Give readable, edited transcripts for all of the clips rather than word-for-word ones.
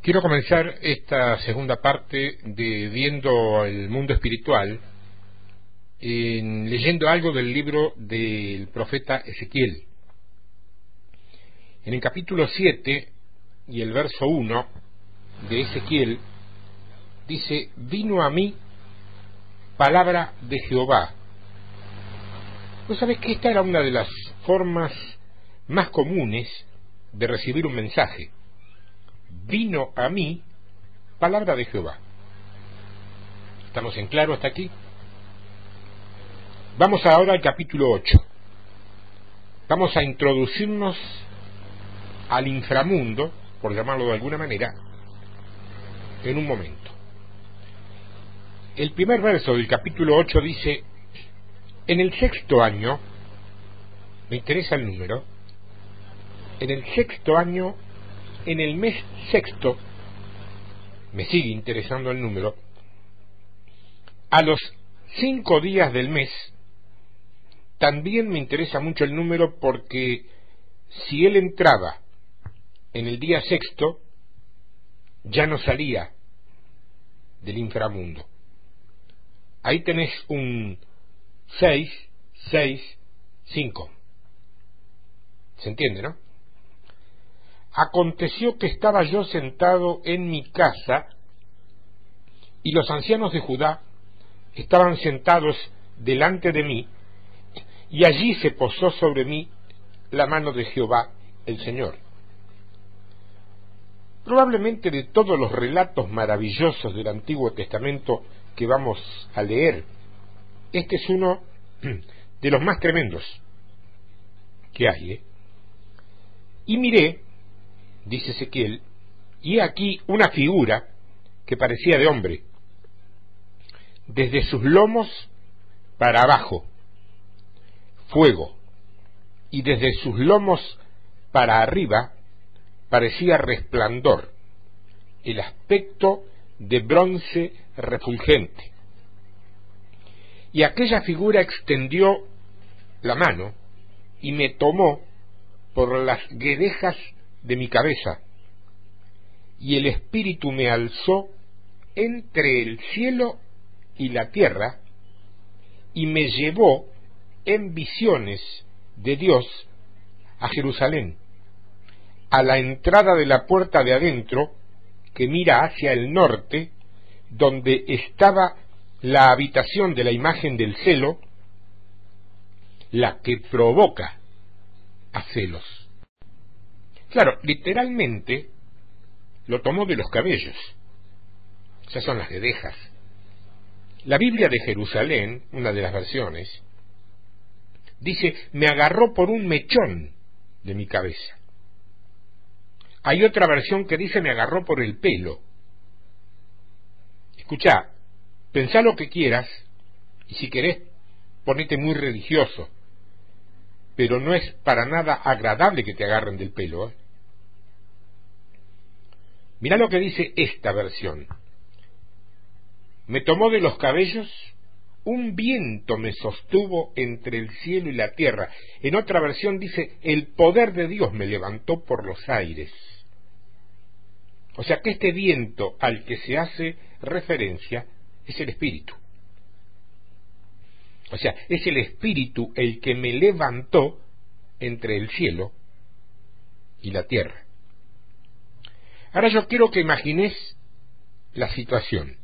Quiero comenzar esta segunda parte de Viendo el Mundo Espiritual leyendo algo del libro del profeta Ezequiel. En el capítulo 7 y el verso 1 de Ezequiel dice: vino a mí palabra de Jehová. ¿Vos sabés que esta era una de las formas más comunes de recibir un mensaje? Vino a mí palabra de Jehová. ¿Estamos en claro hasta aquí? Vamos ahora al capítulo 8. Vamos a introducirnos al inframundo, por llamarlo de alguna manera, en un momento. El primer verso del capítulo 8 dice: en el sexto año, me interesa el número, en el sexto año, en el mes sexto, me sigue interesando el número, a los 5 días del mes, también me interesa mucho el número, porque si él entraba en el día sexto, ya no salía del inframundo. Ahí tenés un 6, 6, 5. ¿Se entiende, no? Aconteció que estaba yo sentado en mi casa, y los ancianos de Judá estaban sentados delante de mí, y allí se posó sobre mí la mano de Jehová el Señor. Probablemente de todos los relatos maravillosos del Antiguo Testamento que vamos a leer, este es uno de los más tremendos que hay, Y miré, dice Ezequiel, y he aquí una figura que parecía de hombre, desde sus lomos para abajo, fuego, y desde sus lomos para arriba parecía resplandor, el aspecto de bronce refulgente. Y aquella figura extendió la mano y me tomó por las guedejas de mi cabeza, y el Espíritu me alzó entre el cielo y la tierra, y me llevó en visiones de Dios a Jerusalén, a la entrada de la puerta de adentro, que mira hacia el norte, donde estaba la habitación de la imagen del celo, la que provoca a celos. Claro, literalmente lo tomó de los cabellos. Esas son las guedejas. La Biblia de Jerusalén, una de las versiones, dice: me agarró por un mechón de mi cabeza. Hay otra versión que dice: me agarró por el pelo. Escuchá, pensá lo que quieras, y si querés ponete muy religioso, pero no es para nada agradable que te agarren del pelo, Mirá lo que dice esta versión: me tomó de los cabellos, un viento me sostuvo entre el cielo y la tierra. En otra versión dice: el poder de Dios me levantó por los aires. O sea que este viento al que se hace referencia es el Espíritu. O sea, es el Espíritu el que me levantó entre el cielo y la tierra. Ahora yo quiero que imagines la situación.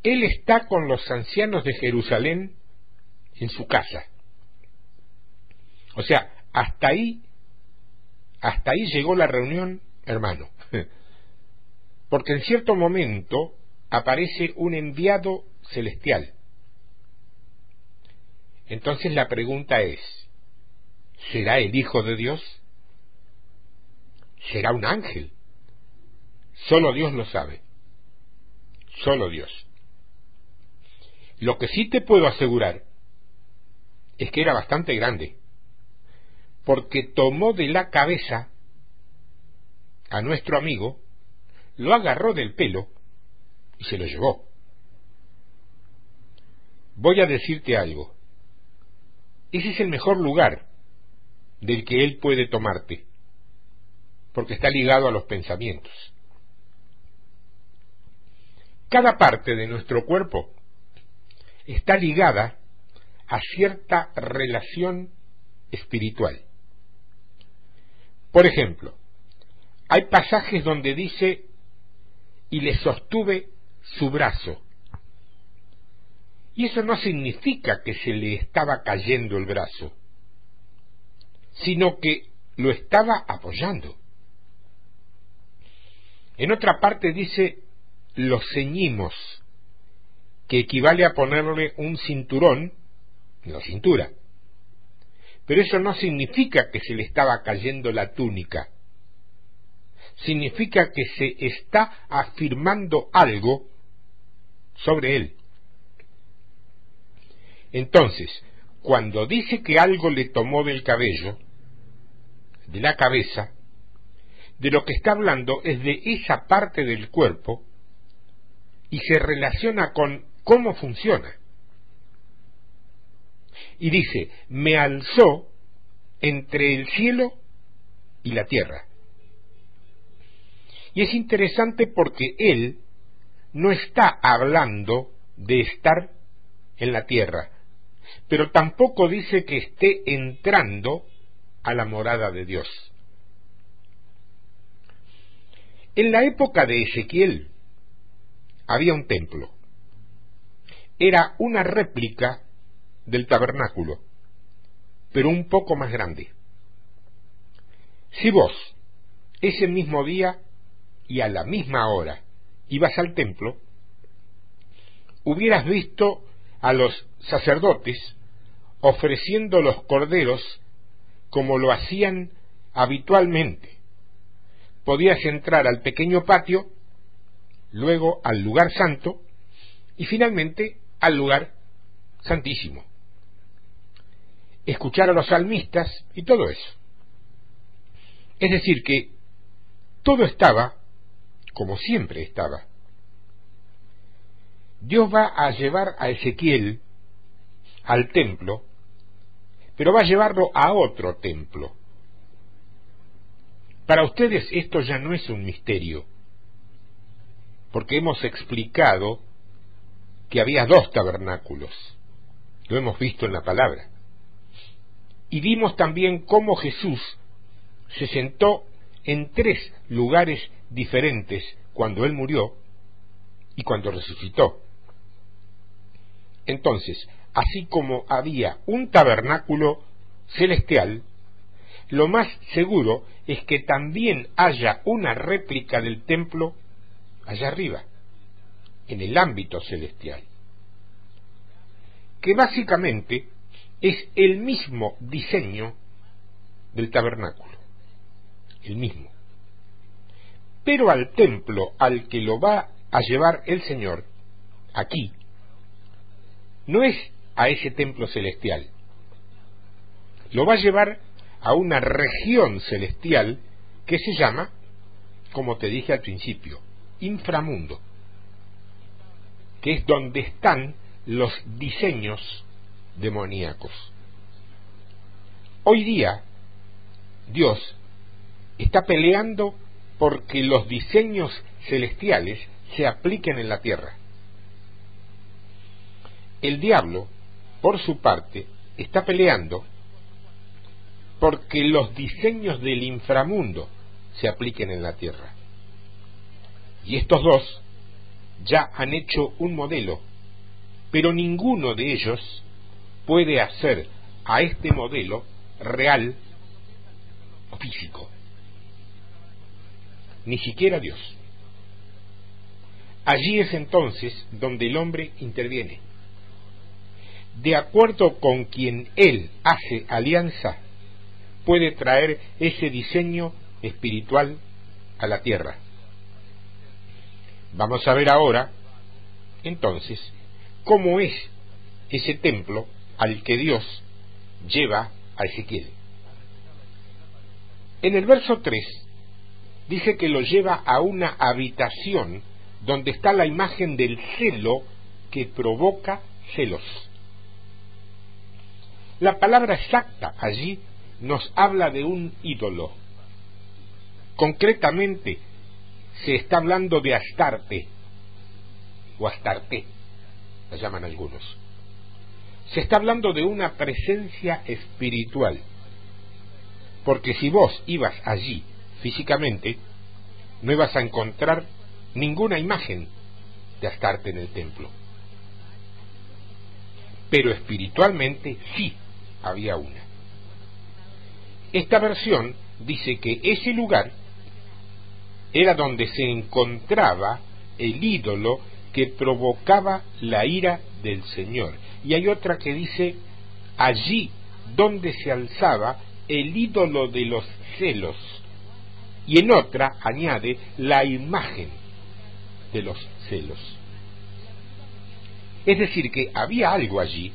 Él está con los ancianos de Jerusalén en su casa. O sea, hasta ahí llegó la reunión, hermano. Porque en cierto momento aparece un enviado celestial. Entonces la pregunta es: ¿será el Hijo de Dios? ¿Será un ángel? Solo Dios lo sabe. Solo Dios. Lo que sí te puedo asegurar es que era bastante grande, porque tomó de la cabeza a nuestro amigo, lo agarró del pelo y se lo llevó. Voy a decirte algo: ese es el mejor lugar del que él puede tomarte, porque está ligado a los pensamientos. Cada parte de nuestro cuerpo está ligada a cierta relación espiritual. Por ejemplo, hay pasajes donde dice: y le sostuve su brazo. Y eso no significa que se le estaba cayendo el brazo, sino que lo estaba apoyando. En otra parte dice: lo ceñimos, que equivale a ponerle un cinturón en la cintura. Pero eso no significa que se le estaba cayendo la túnica. Significa que se está afirmando algo sobre él. Entonces, cuando dice que algo le tomó del cabello, de la cabeza, de lo que está hablando es de esa parte del cuerpo y se relaciona con cómo funciona. Y dice: me alzó entre el cielo y la tierra. Y es interesante porque él no está hablando de estar en la tierra, pero tampoco dice que esté entrando a la morada de Dios. En la época de Ezequiel había un templo. Era una réplica del tabernáculo, pero un poco más grande. Si vos, ese mismo día y a la misma hora, ibas al templo, hubieras visto a los sacerdotes ofreciendo los corderos como lo hacían habitualmente. Podías entrar al pequeño patio, luego al lugar santo y finalmente al lugar santísimo. Escuchar a los salmistas y todo eso. Es decir, que todo estaba como siempre estaba. Dios va a llevar a Ezequiel al templo, pero va a llevarlo a otro templo. Para ustedes esto ya no es un misterio, porque hemos explicado que había 2 tabernáculos. Lo hemos visto en la palabra. Y vimos también cómo Jesús se sentó en 3 lugares diferentes cuando Él murió y cuando resucitó. Entonces, así como había un tabernáculo celestial, lo más seguro es que también haya una réplica del templo allá arriba, en el ámbito celestial, que básicamente es el mismo diseño del tabernáculo, el mismo. Pero al templo al que lo va a llevar el Señor, aquí, no es a ese templo celestial, lo va a llevar a una región celestial que se llama, como te dije al principio, inframundo, que es donde están los diseños demoníacos. Hoy día, Dios está peleando porque los diseños celestiales se apliquen en la tierra. El diablo, por su parte, está peleando porque los diseños del inframundo se apliquen en la tierra. Y estos 2 ya han hecho un modelo, pero ninguno de ellos puede hacer a este modelo real o físico. Ni siquiera Dios. Allí es entonces donde el hombre interviene. De acuerdo con quien él hace alianza, puede traer ese diseño espiritual a la tierra. Vamos a ver ahora, entonces, cómo es ese templo al que Dios lleva a Ezequiel. En el verso 3 dice que lo lleva a una habitación donde está la imagen del celo que provoca celos. La palabra exacta allí nos habla de un ídolo. Concretamente, se está hablando de Astarte, o Astarte, la llaman algunos. Se está hablando de una presencia espiritual, porque si vos ibas allí físicamente, no ibas a encontrar ninguna imagen de Astarte en el templo. Pero espiritualmente sí había una. Esta versión dice que ese lugar era donde se encontraba el ídolo que provocaba la ira del Señor. Y hay otra que dice allí donde se alzaba el ídolo de los celos. Y en otra añade la imagen de los celos. Es decir, que había algo allí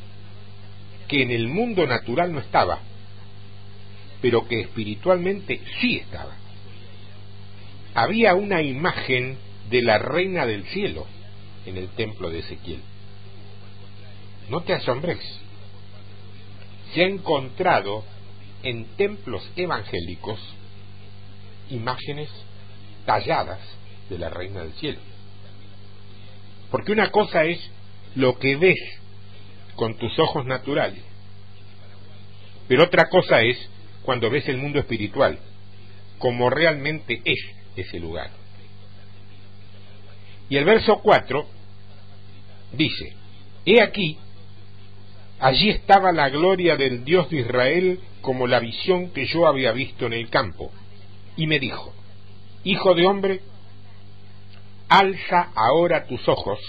que en el mundo natural no estaba, pero que espiritualmente sí estaba. Había una imagen de la reina del cielo en el templo de Ezequiel. No te asombres. Se ha encontrado en templos evangélicos imágenes talladas de la reina del cielo. Porque una cosa es lo que ves con tus ojos naturales, pero otra cosa es cuando ves el mundo espiritual, como realmente es ese lugar. Y el verso 4 dice: he aquí, allí estaba la gloria del Dios de Israel, como la visión que yo había visto en el campo. Y me dijo: hijo de hombre, alza ahora tus ojos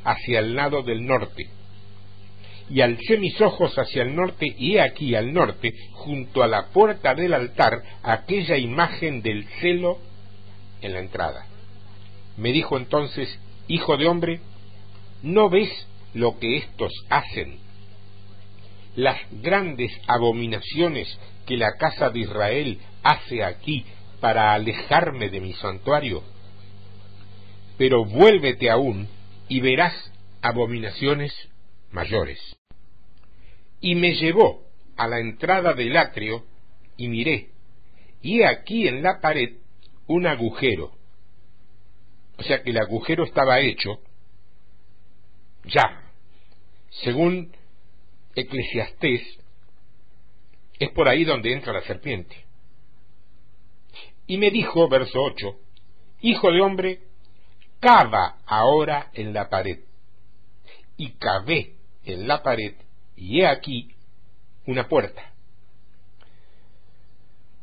hacia el lado del norte. Y alcé mis ojos hacia el norte, y he aquí al norte, junto a la puerta del altar, aquella imagen del celo en la entrada. Me dijo entonces: hijo de hombre, ¿no ves lo que estos hacen? Las grandes abominaciones que la casa de Israel hace aquí para alejarme de mi santuario. Pero vuélvete aún y verás abominaciones mayores. Y me llevó a la entrada del atrio, y miré, y he aquí en la pared un agujero. O sea que el agujero estaba hecho ya. Según Eclesiastés, es por ahí donde entra la serpiente. Y me dijo, verso 8, hijo de hombre, cava ahora en la pared. Y cavé en la pared, y he aquí una puerta.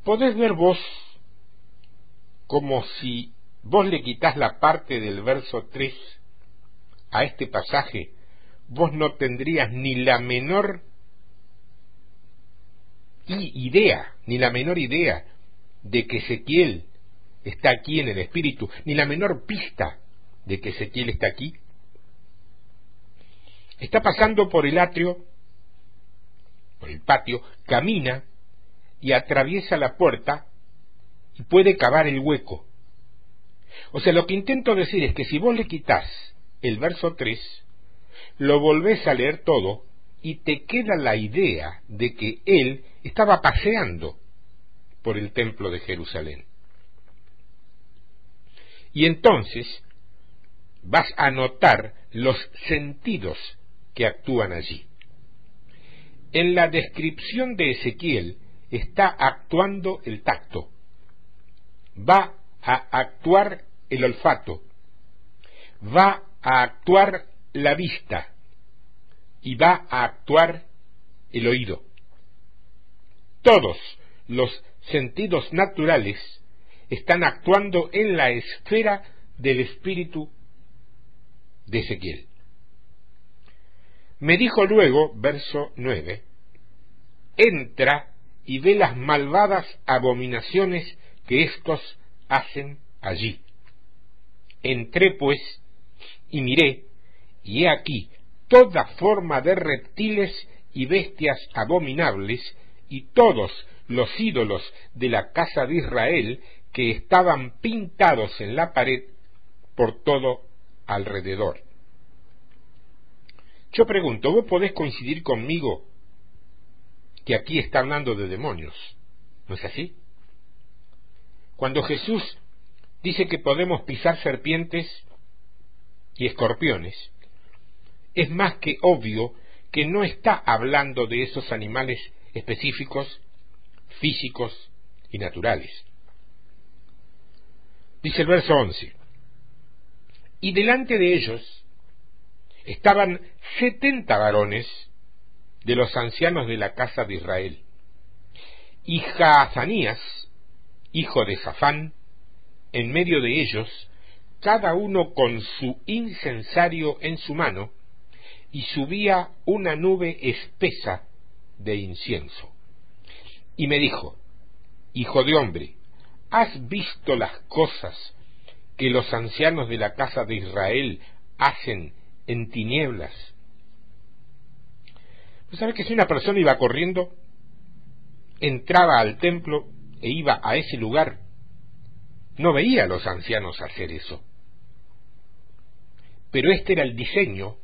Podés ver vos como si vos le quitás la parte del verso 3 a este pasaje, vos no tendrías ni la menor idea de que Ezequiel está aquí en el espíritu, ni la menor pista de que Ezequiel está aquí. Está pasando por el atrio, por el patio, camina y atraviesa la puerta y puede cavar el hueco. O sea, lo que intento decir es que si vos le quitas el verso 3, lo volvés a leer todo y te queda la idea de que él estaba paseando por el templo de Jerusalén. Y entonces vas a notar los sentidos que actúan allí. En la descripción de Ezequiel está actuando el tacto, va a actuar el olfato, va a actuar la vista y va a actuar el oído. Todos los sentidos naturales están actuando en la esfera del espíritu de Ezequiel. Me dijo luego, verso 9, entra y ve las malvadas abominaciones que éstos hacen allí. Entré pues y miré, y he aquí toda forma de reptiles y bestias abominables, y todos los ídolos de la casa de Israel que estaban pintados en la pared por todo alrededor. Yo pregunto, ¿vos podés coincidir conmigo que aquí está hablando de demonios? ¿No es así? Cuando Jesús dice que podemos pisar serpientes y escorpiones, es más que obvio que no está hablando de esos animales específicos, físicos y naturales. Dice el verso 11, y delante de ellos estaban 70 varones de los ancianos de la casa de Israel, y Jaazanías, hijo de Safán, en medio de ellos, cada uno con su incensario en su mano, y subía una nube espesa de incienso. Y me dijo, hijo de hombre, ¿has visto las cosas que los ancianos de la casa de Israel hacen en tinieblas? ¿Tú sabes que si una persona iba corriendo, entraba al templo e iba a ese lugar, no veía a los ancianos hacer eso? Pero este era el diseño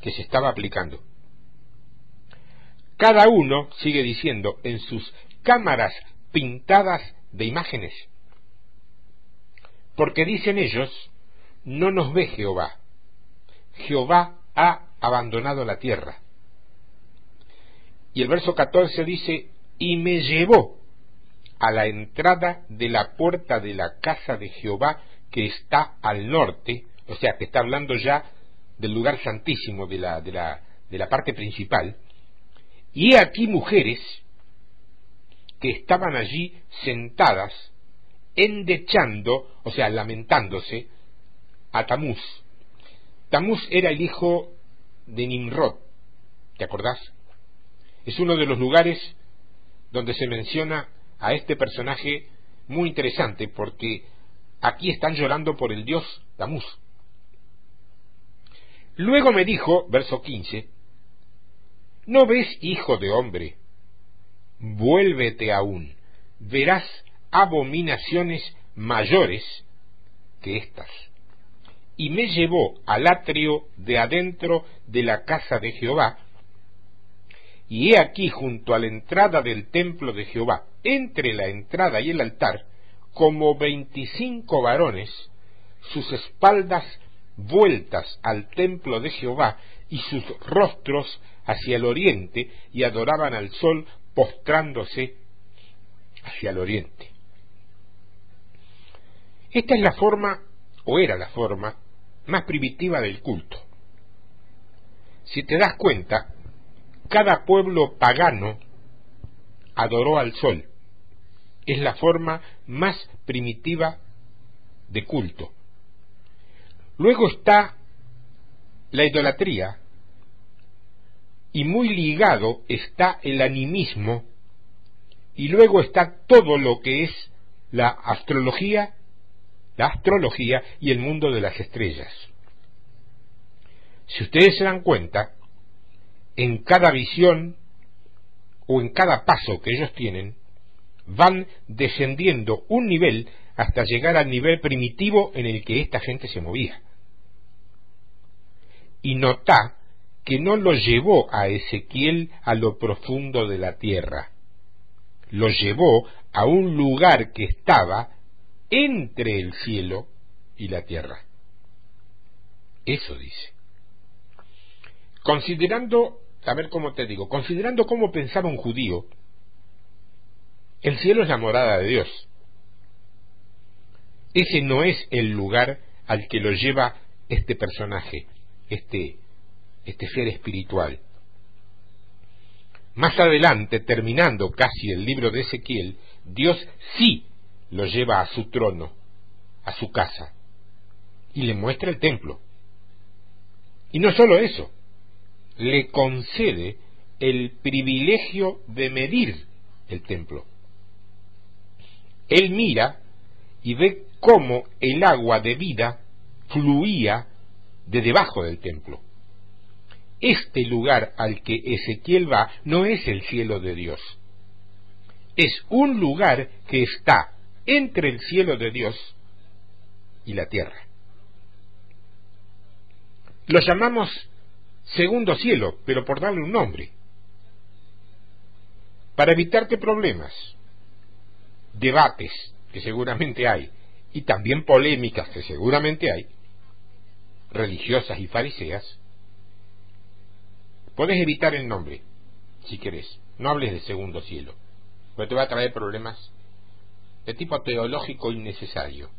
que se estaba aplicando. Cada uno, sigue diciendo, en sus cámaras pintadas de imágenes, porque dicen ellos, no nos ve Jehová. Jehová ha abandonado la tierra. Y el verso 14 dice, y me llevó a la entrada de la puerta de la casa de Jehová que está al norte, o sea, que está hablando ya del lugar santísimo, de la parte principal, y he aquí mujeres que estaban allí sentadas, endechando, o sea, lamentándose, a Tamuz. Tamuz era el hijo de Nimrod, ¿te acordás? Es uno de los lugares donde se menciona a este personaje muy interesante, porque aquí están llorando por el dios Tamuz. Luego me dijo, verso 15, ¿no ves, hijo de hombre? Vuélvete aún, verás abominaciones mayores que estas. Y me llevó al atrio de adentro de la casa de Jehová, y he aquí junto a la entrada del templo de Jehová, entre la entrada y el altar, como 25 varones, sus espaldas vueltas al templo de Jehová y sus rostros hacia el oriente, y adoraban al sol postrándose hacia el oriente. Esta es la forma, o era la forma, más primitiva del culto. Si te das cuenta, cada pueblo pagano adoró al sol. Es la forma más primitiva de culto. Luego está la idolatría, y muy ligado está el animismo, y luego está todo lo que es la astrología y el mundo de las estrellas. Si ustedes se dan cuenta, en cada visión o en cada paso que ellos tienen, van descendiendo un nivel hasta llegar al nivel primitivo en el que esta gente se movía. Y notá que no lo llevó a Ezequiel a lo profundo de la tierra, lo llevó a un lugar que estaba entre el cielo y la tierra. Eso dice. Considerando, a ver cómo te digo, considerando cómo pensaba un judío, el cielo es la morada de Dios. Ese no es el lugar al que lo lleva este personaje, este ser espiritual. Más adelante, terminando casi el libro de Ezequiel, Dios sí lo lleva a su trono, a su casa, y le muestra el templo. Y no solo eso, le concede el privilegio de medir el templo. Él mira y ve cómo el agua de vida fluía de debajo del templo. Este lugar al que Ezequiel va no es el cielo de Dios. Es un lugar que está entre el cielo de Dios y la tierra. Lo llamamos segundo cielo, pero por darle un nombre. Para evitarte problemas, debates que seguramente hay, y también polémicas que seguramente hay, religiosas y fariseas, podés evitar el nombre, si querés. No hables de segundo cielo, porque te va a traer problemas de tipo teológico innecesario.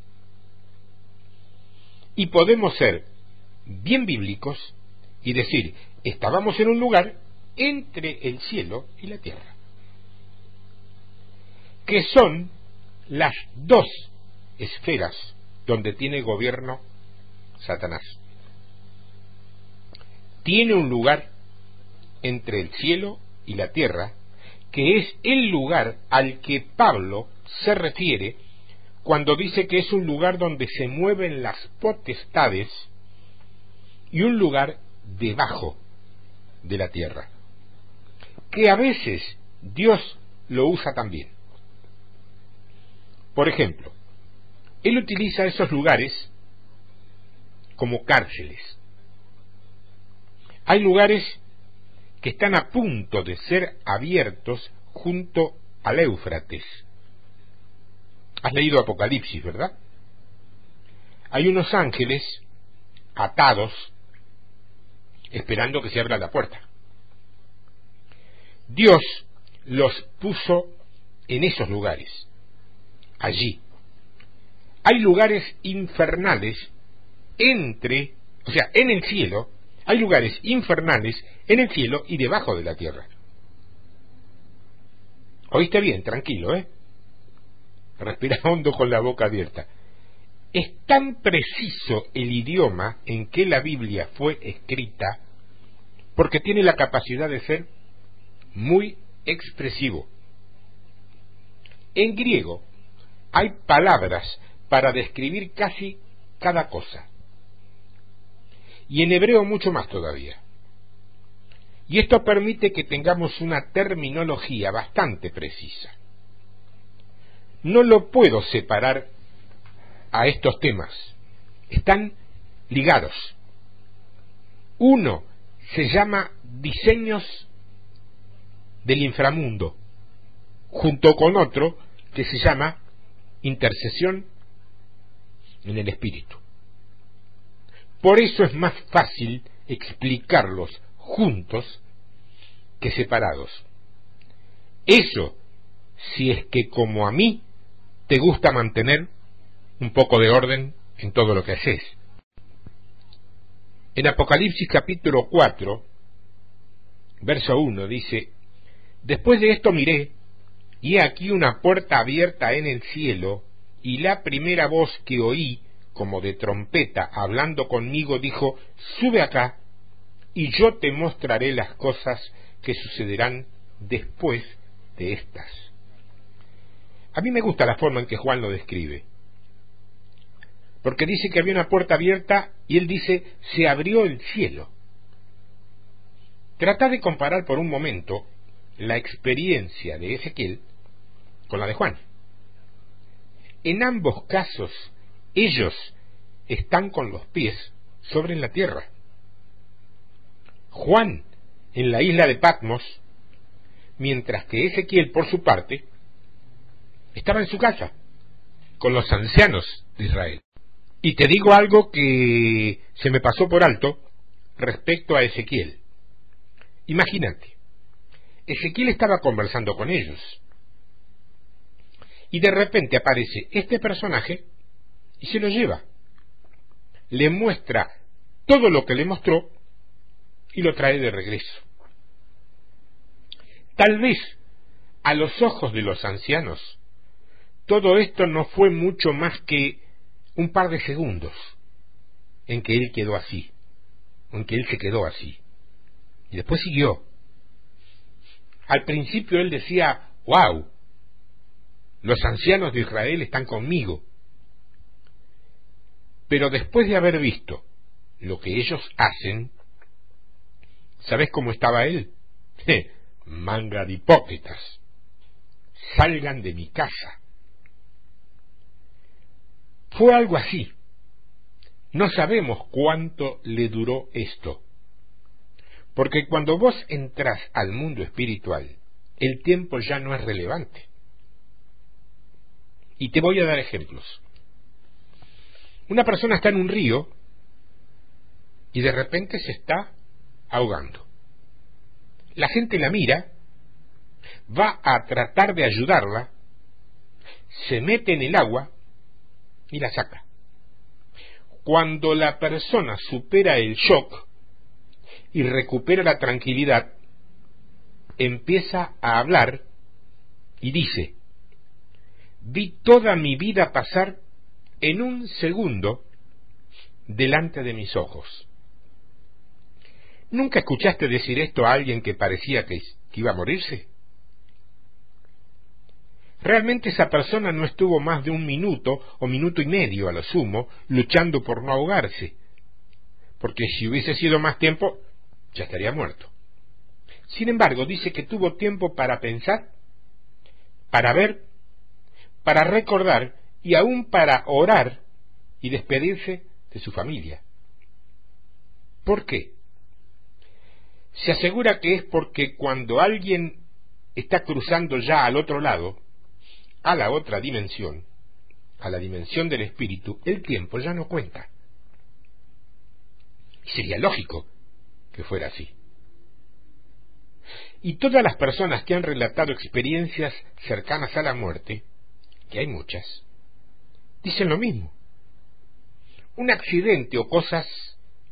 Y podemos ser bien bíblicos y decir, estábamos en un lugar entre el cielo y la tierra, que son las dos esferas donde tiene gobierno Satanás. Tiene un lugar entre el cielo y la tierra, que es el lugar al que Pablo se refiere cuando dice que es un lugar donde se mueven las potestades y un lugar debajo de la tierra, que a veces Dios lo usa también. Por ejemplo, Él utiliza esos lugares como cárceles. Hay lugares que están a punto de ser abiertos junto al Éufrates. Has leído Apocalipsis, ¿verdad? Hay unos ángeles atados esperando que se abra la puerta. Dios los puso en esos lugares, allí. Hay lugares infernales en el cielo, hay lugares infernales en el cielo y debajo de la tierra. ¿Oíste bien? Tranquilo, ¿eh? Respira hondo con la boca abierta. Es tan preciso el idioma en que la Biblia fue escrita porque tiene la capacidad de ser muy expresivo. En griego hay palabras para describir casi cada cosa, y en hebreo mucho más todavía. Y esto permite que tengamos una terminología bastante precisa. No lo puedo separar a estos temas, están ligados. Uno se llama diseños del inframundo, junto con otro que se llama intercesión en el espíritu. Por eso es más fácil explicarlos juntos que separados. Eso, si es que como a mí te gusta mantener un poco de orden en todo lo que haces. En Apocalipsis capítulo 4, verso 1 dice: después de esto miré, y he aquí una puerta abierta en el cielo, y la primera voz que oí, como de trompeta, hablando conmigo, dijo: sube acá, y yo te mostraré las cosas que sucederán después de estas. A mí me gusta la forma en que Juan lo describe, porque dice que había una puerta abierta y él dice: se abrió el cielo. Trata de comparar por un momento la experiencia de Ezequiel con la de Juan. En ambos casos, ellos están con los pies sobre la tierra. Juan en la isla de Patmos, mientras que Ezequiel, por su parte, estaba en su casa con los ancianos de Israel. Y te digo algo que se me pasó por alto respecto a Ezequiel. Imagínate, Ezequiel estaba conversando con ellos y de repente aparece este personaje y se lo lleva. Le muestra todo lo que le mostró y lo trae de regreso. Tal vez a los ojos de los ancianos todo esto no fue mucho más que un par de segundos en que él quedó así, en que él se quedó así, y después siguió. Al principio él decía: wow, los ancianos de Israel están conmigo. Pero después de haber visto lo que ellos hacen, ¿sabes cómo estaba él? Manga de hipócritas, salgan de mi casa. Fue algo así. No sabemos cuánto le duró esto, porque cuando vos entras al mundo espiritual, el tiempo ya no es relevante. Y te voy a dar ejemplos. Una persona está en un río y de repente se está ahogando. La gente la mira, va a tratar de ayudarla, se mete en el agua y la saca. Cuando la persona supera el shock y recupera la tranquilidad, empieza a hablar y dice: vi toda mi vida pasar en un segundo delante de mis ojos. ¿Nunca escuchaste decir esto a alguien que parecía que iba a morirse? Realmente esa persona no estuvo más de un minuto o minuto y medio a lo sumo luchando por no ahogarse, porque si hubiese sido más tiempo ya estaría muerto. Sin embargo, dice que tuvo tiempo para pensar, para ver, para recordar y aún para orar y despedirse de su familia. ¿Por qué? Se asegura que es porque cuando alguien está cruzando ya al otro lado, a la otra dimensión, a la dimensión del espíritu, el tiempo ya no cuenta. Y sería lógico que fuera así. Y todas las personas que han relatado experiencias cercanas a la muerte, que hay muchas, dicen lo mismo. Un accidente o cosas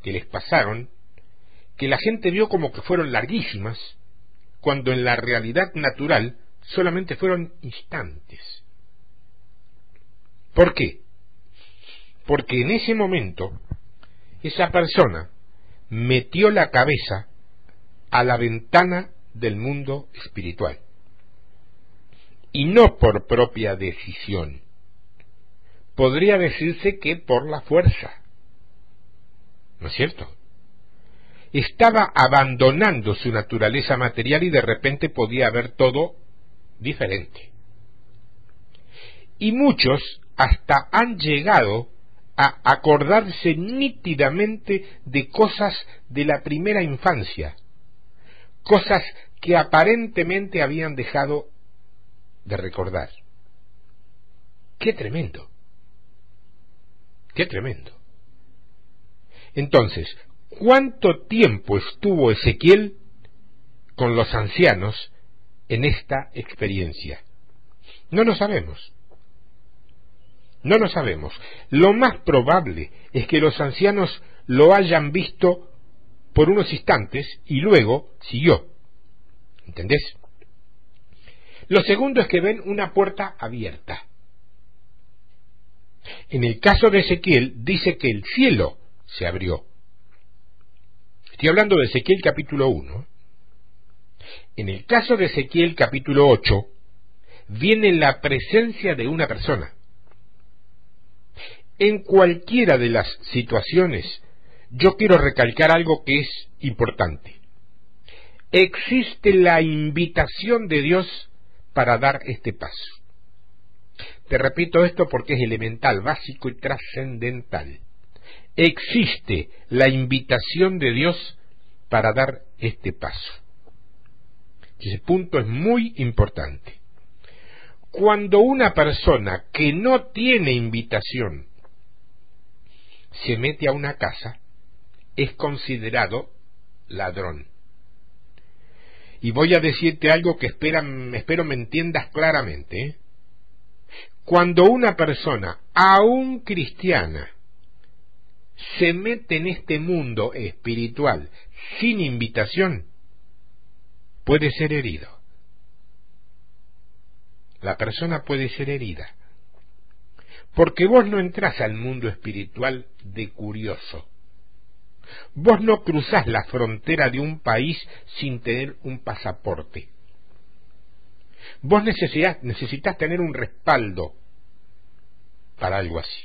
que les pasaron, que la gente vio como que fueron larguísimas, cuando en la realidad natural solamente fueron instantes. ¿Por qué? Porque en ese momento esa persona metió la cabeza a la ventana del mundo espiritual, y no por propia decisión. Podría decirse que por la fuerza, ¿no es cierto? Estaba abandonando su naturaleza material y de repente podía ver todo diferente. Y muchos hasta han llegado a acordarse nítidamente de cosas de la primera infancia, cosas que aparentemente habían dejado de recordar. ¡Qué tremendo! ¡Qué tremendo! Entonces, ¿cuánto tiempo estuvo Ezequiel con los ancianos en esta experiencia? No lo sabemos. No lo sabemos. Lo más probable es que los ancianos lo hayan visto por unos instantes y luego siguió. ¿Entendés? Lo segundo es que ven una puerta abierta. En el caso de Ezequiel dice que el cielo se abrió. Estoy hablando de Ezequiel capítulo 1. En el caso de Ezequiel capítulo 8 viene la presencia de una persona. En cualquiera de las situaciones, yo quiero recalcar algo que es importante. Existe la invitación de Dios para dar este paso. Te repito esto porque es elemental, básico y trascendental. Existe la invitación de Dios para dar este paso. Ese punto es muy importante. Cuando una persona que no tiene invitación se mete a una casa, es considerado ladrón. Y voy a decirte algo que espero me entiendas claramente, ¿eh? Cuando una persona, aún cristiana, se mete en este mundo espiritual sin invitación, puede ser herido. La persona puede ser herida. Porque vos no entrás al mundo espiritual de curioso. Vos no cruzás la frontera de un país sin tener un pasaporte. Vos necesitas tener un respaldo para algo así.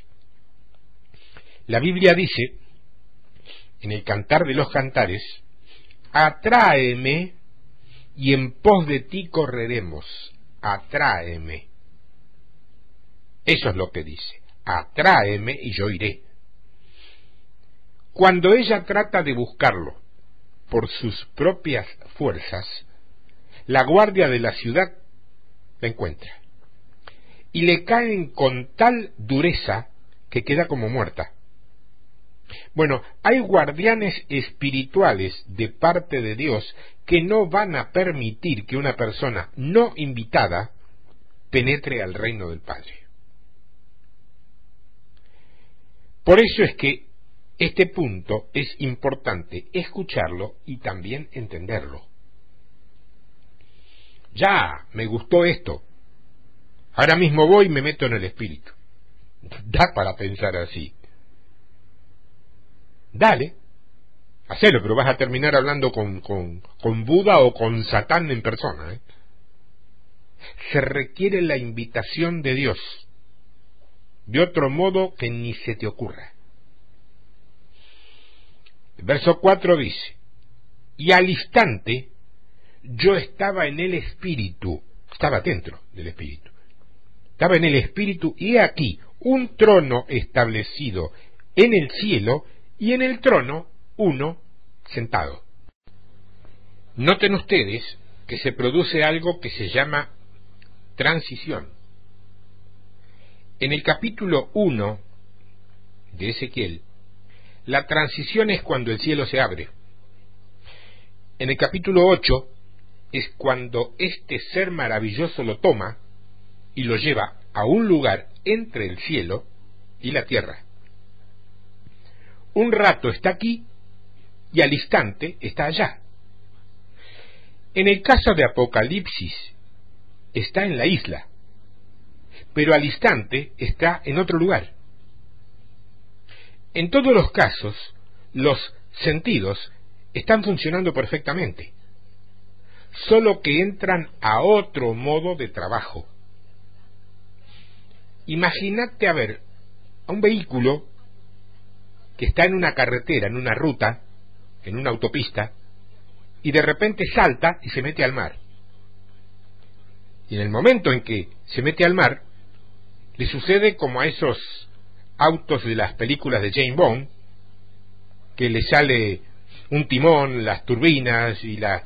La Biblia dice, en el Cantar de los Cantares, atráeme y en pos de ti correremos. Atráeme. Eso es lo que dice. Atráeme y yo iré. Cuando ella trata de buscarlo por sus propias fuerzas, la guardia de la ciudad la encuentra y le caen con tal dureza que queda como muerta. Bueno, hay guardianes espirituales de parte de Dios que no van a permitir que una persona no invitada penetre al reino del Padre. Por eso es que este punto es importante escucharlo y también entenderlo. Ya, me gustó esto. Ahora mismo voy y me meto en el espíritu. Da para pensar así. Dale, hacelo, pero vas a terminar hablando con Buda o con Satán en persona, ¿eh? Se requiere la invitación de Dios, de otro modo que ni se te ocurra. El verso 4 dice, y al instante yo estaba en el espíritu, estaba dentro del espíritu, estaba en el espíritu, y he aquí un trono establecido en el cielo, y en el trono uno sentado. Noten ustedes que se produce algo que se llama transición. En el capítulo 1 de Ezequiel, la transición es cuando el cielo se abre. En el capítulo 8 es cuando este ser maravilloso lo toma y lo lleva a un lugar entre el cielo y la tierra. Un rato está aquí y al instante está allá. En el caso de Apocalipsis está en la isla, pero al instante está en otro lugar. En todos los casos, los sentidos están funcionando perfectamente, solo que entran a otro modo de trabajo. Imagínate a ver a un vehículo que está en una carretera, en una ruta, en una autopista, y de repente salta y se mete al mar. Y en el momento en que se mete al mar, le sucede como a esos autos de las películas de James Bond, que le sale un timón, las turbinas y las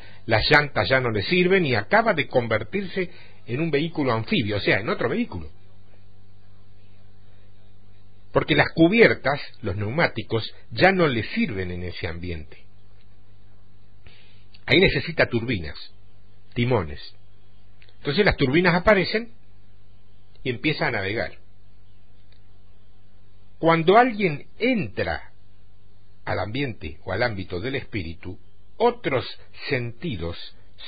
llantas ya no le sirven, y acaba de convertirse en un vehículo anfibio, o sea, en otro vehículo. Porque las cubiertas, los neumáticos, ya no le sirven en ese ambiente. Ahí necesita turbinas, timones. Entonces las turbinas aparecen y empieza a navegar. Cuando alguien entra al ambiente o al ámbito del espíritu, otros sentidos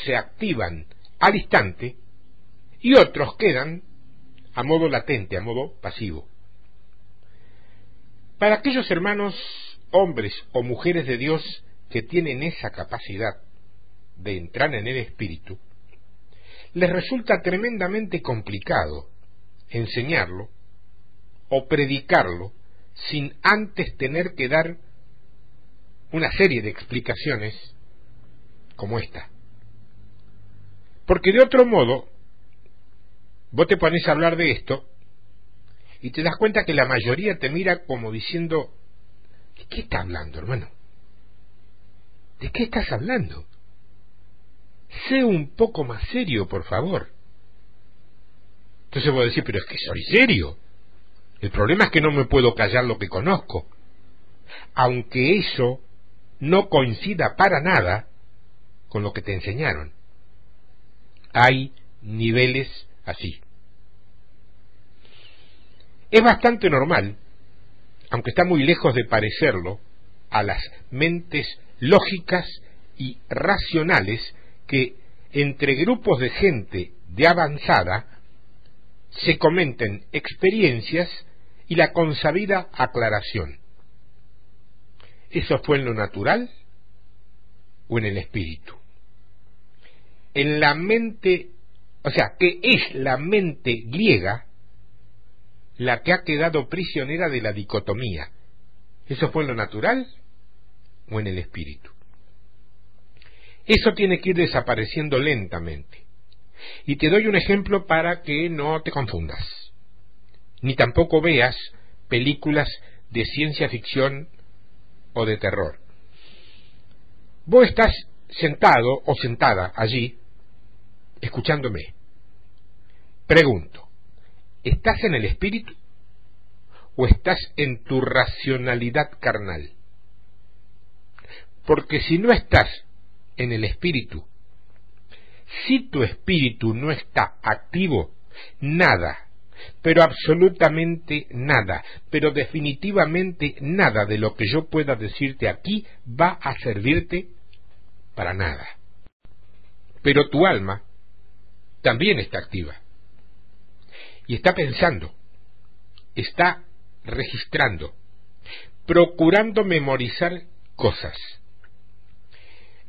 se activan al instante y otros quedan a modo latente, a modo pasivo. Para aquellos hermanos, hombres o mujeres de Dios que tienen esa capacidad de entrar en el espíritu, les resulta tremendamente complicado enseñarlo o predicarlo sin antes tener que dar una serie de explicaciones como esta. Porque de otro modo, vos te pones a hablar de esto y te das cuenta que la mayoría te mira como diciendo, ¿de qué está hablando, hermano? ¿De qué estás hablando? Sé un poco más serio, por favor. Entonces voy a decir, pero es que soy serio. El problema es que no me puedo callar lo que conozco, aunque eso no coincida para nada con lo que te enseñaron. Hay niveles así. Es bastante normal, aunque está muy lejos de parecerlo, a las mentes lógicas y racionales que entre grupos de gente de avanzada se comenten experiencias y la consabida aclaración. ¿Eso fue en lo natural o en el espíritu? En la mente, o sea, que es la mente griega la que ha quedado prisionera de la dicotomía. ¿Eso fue en lo natural o en el espíritu? Eso tiene que ir desapareciendo lentamente. Y te doy un ejemplo para que no te confundas, ni tampoco veas películas de ciencia ficción o de terror. Vos estás sentado o sentada allí, escuchándome. Pregunto, ¿estás en el espíritu o estás en tu racionalidad carnal? Porque si no estás en el espíritu, si tu espíritu no está activo, nada, pero absolutamente nada, pero definitivamente nada de lo que yo pueda decirte aquí va a servirte para nada. Pero tu alma también está activa y está pensando, está registrando, procurando memorizar cosas.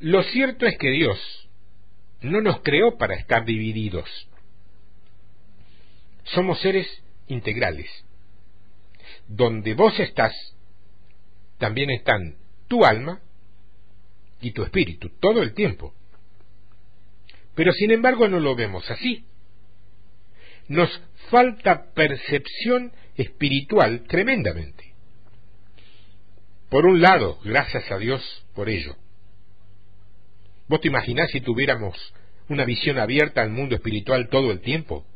Lo cierto es que Dios no nos creó para estar divididos. Somos seres integrales. Donde vos estás, también están tu alma y tu espíritu, todo el tiempo. Pero sin embargo no lo vemos así. Nos falta percepción espiritual tremendamente. Por un lado, gracias a Dios por ello. ¿Vos te imaginás si tuviéramos una visión abierta al mundo espiritual todo el tiempo?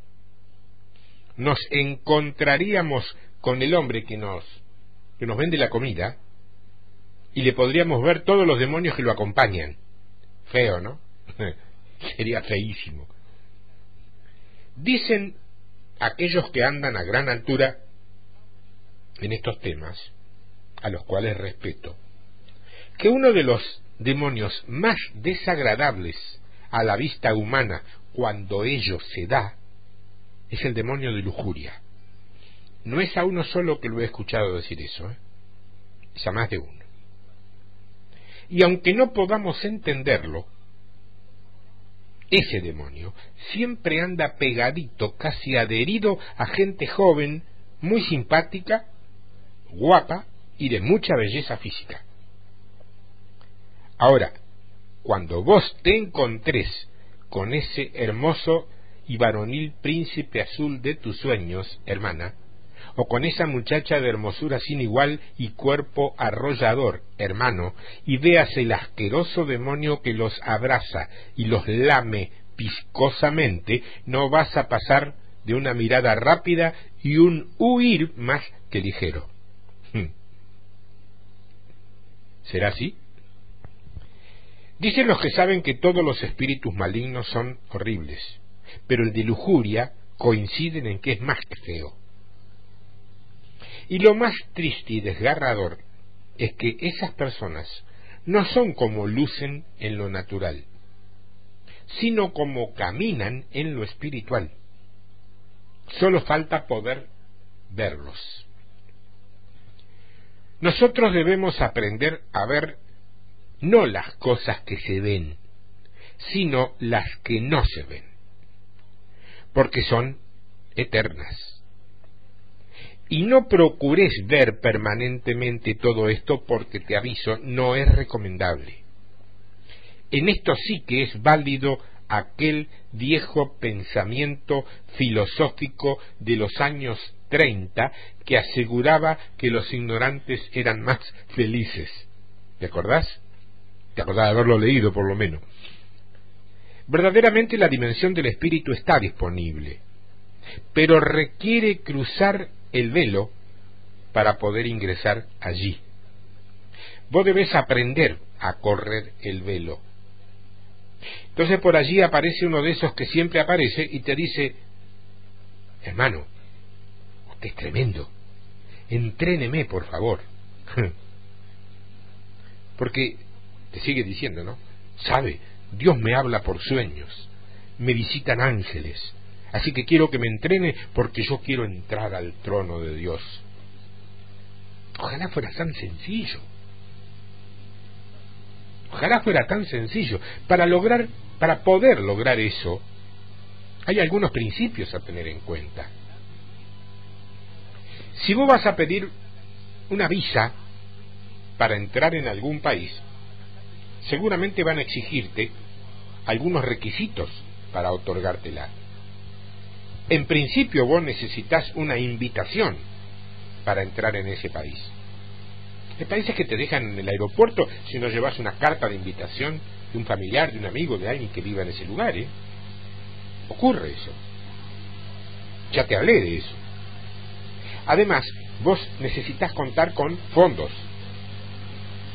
Nos encontraríamos con el hombre que nos vende la comida y le podríamos ver todos los demonios que lo acompañan. Feo, ¿no? Sería feísimo. Dicen aquellos que andan a gran altura en estos temas, a los cuales respeto, que uno de los demonios más desagradables a la vista humana cuando ello se da es el demonio de lujuria. No es a uno solo que lo he escuchado decir eso, es a más de uno. Y aunque no podamos entenderlo, ese demonio siempre anda pegadito, casi adherido a gente joven, muy simpática, guapa y de mucha belleza física. Ahora, cuando vos te encontrés con ese hermoso y varonil príncipe azul de tus sueños, hermana, o con esa muchacha de hermosura sin igual y cuerpo arrollador, hermano, y veas el asqueroso demonio que los abraza y los lame viscosamente, no vas a pasar de una mirada rápida y un huir más que ligero. ¿Será así? Dicen los que saben que todos los espíritus malignos son horribles, pero el de lujuria coinciden en que es más que feo. Y lo más triste y desgarrador es que esas personas no son como lucen en lo natural, sino como caminan en lo espiritual. Solo falta poder verlos. Nosotros debemos aprender a ver no las cosas que se ven, sino las que no se ven, porque son eternas. Y no procures ver permanentemente todo esto porque, te aviso, no es recomendable. En esto sí que es válido aquel viejo pensamiento filosófico de los años 30 que aseguraba que los ignorantes eran más felices. ¿Te acordás? Te acordás de haberlo leído por lo menos. Verdaderamente la dimensión del espíritu está disponible, pero requiere cruzar el velo para poder ingresar allí. Vos debés aprender a correr el velo. Entonces por allí aparece uno de esos que siempre aparece y te dice: hermano, usted es tremendo, entréneme por favor. Porque te sigue diciendo, ¿no? Sabe, Dios me habla por sueños, me visitan ángeles, así que quiero que me entrene porque yo quiero entrar al trono de Dios. Ojalá fuera tan sencillo. Ojalá fuera tan sencillo. Para poder lograr eso, hay algunos principios a tener en cuenta. Si vos vas a pedir una visa para entrar en algún país, seguramente van a exigirte algunos requisitos para otorgártela. En principio vos necesitas una invitación para entrar en ese país. Hay países que te dejan en el aeropuerto si no llevas una carta de invitación de un familiar, de un amigo, de alguien que viva en ese lugar, ¿eh? Ocurre eso. Ya te hablé de eso. Además, vos necesitas contar con fondos,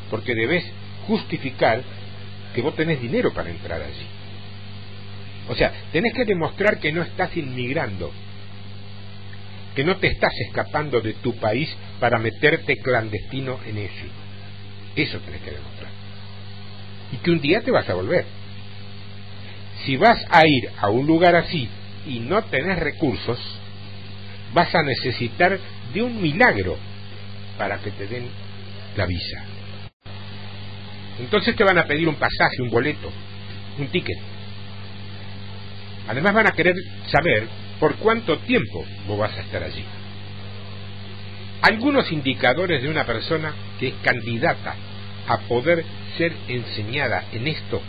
porque debes justificar que vos tenés dinero para entrar allí. O sea, tenés que demostrar que no estás inmigrando, que no te estás escapando de tu país para meterte clandestino en ese. Eso tenés que demostrar. Y que un día te vas a volver. Si vas a ir a un lugar así y no tenés recursos, vas a necesitar de un milagro para que te den la visa. Entonces te van a pedir un pasaje, un boleto, un ticket. Además van a querer saber por cuánto tiempo vos vas a estar allí. Algunos indicadores de una persona que es candidata a poder ser enseñada en esto,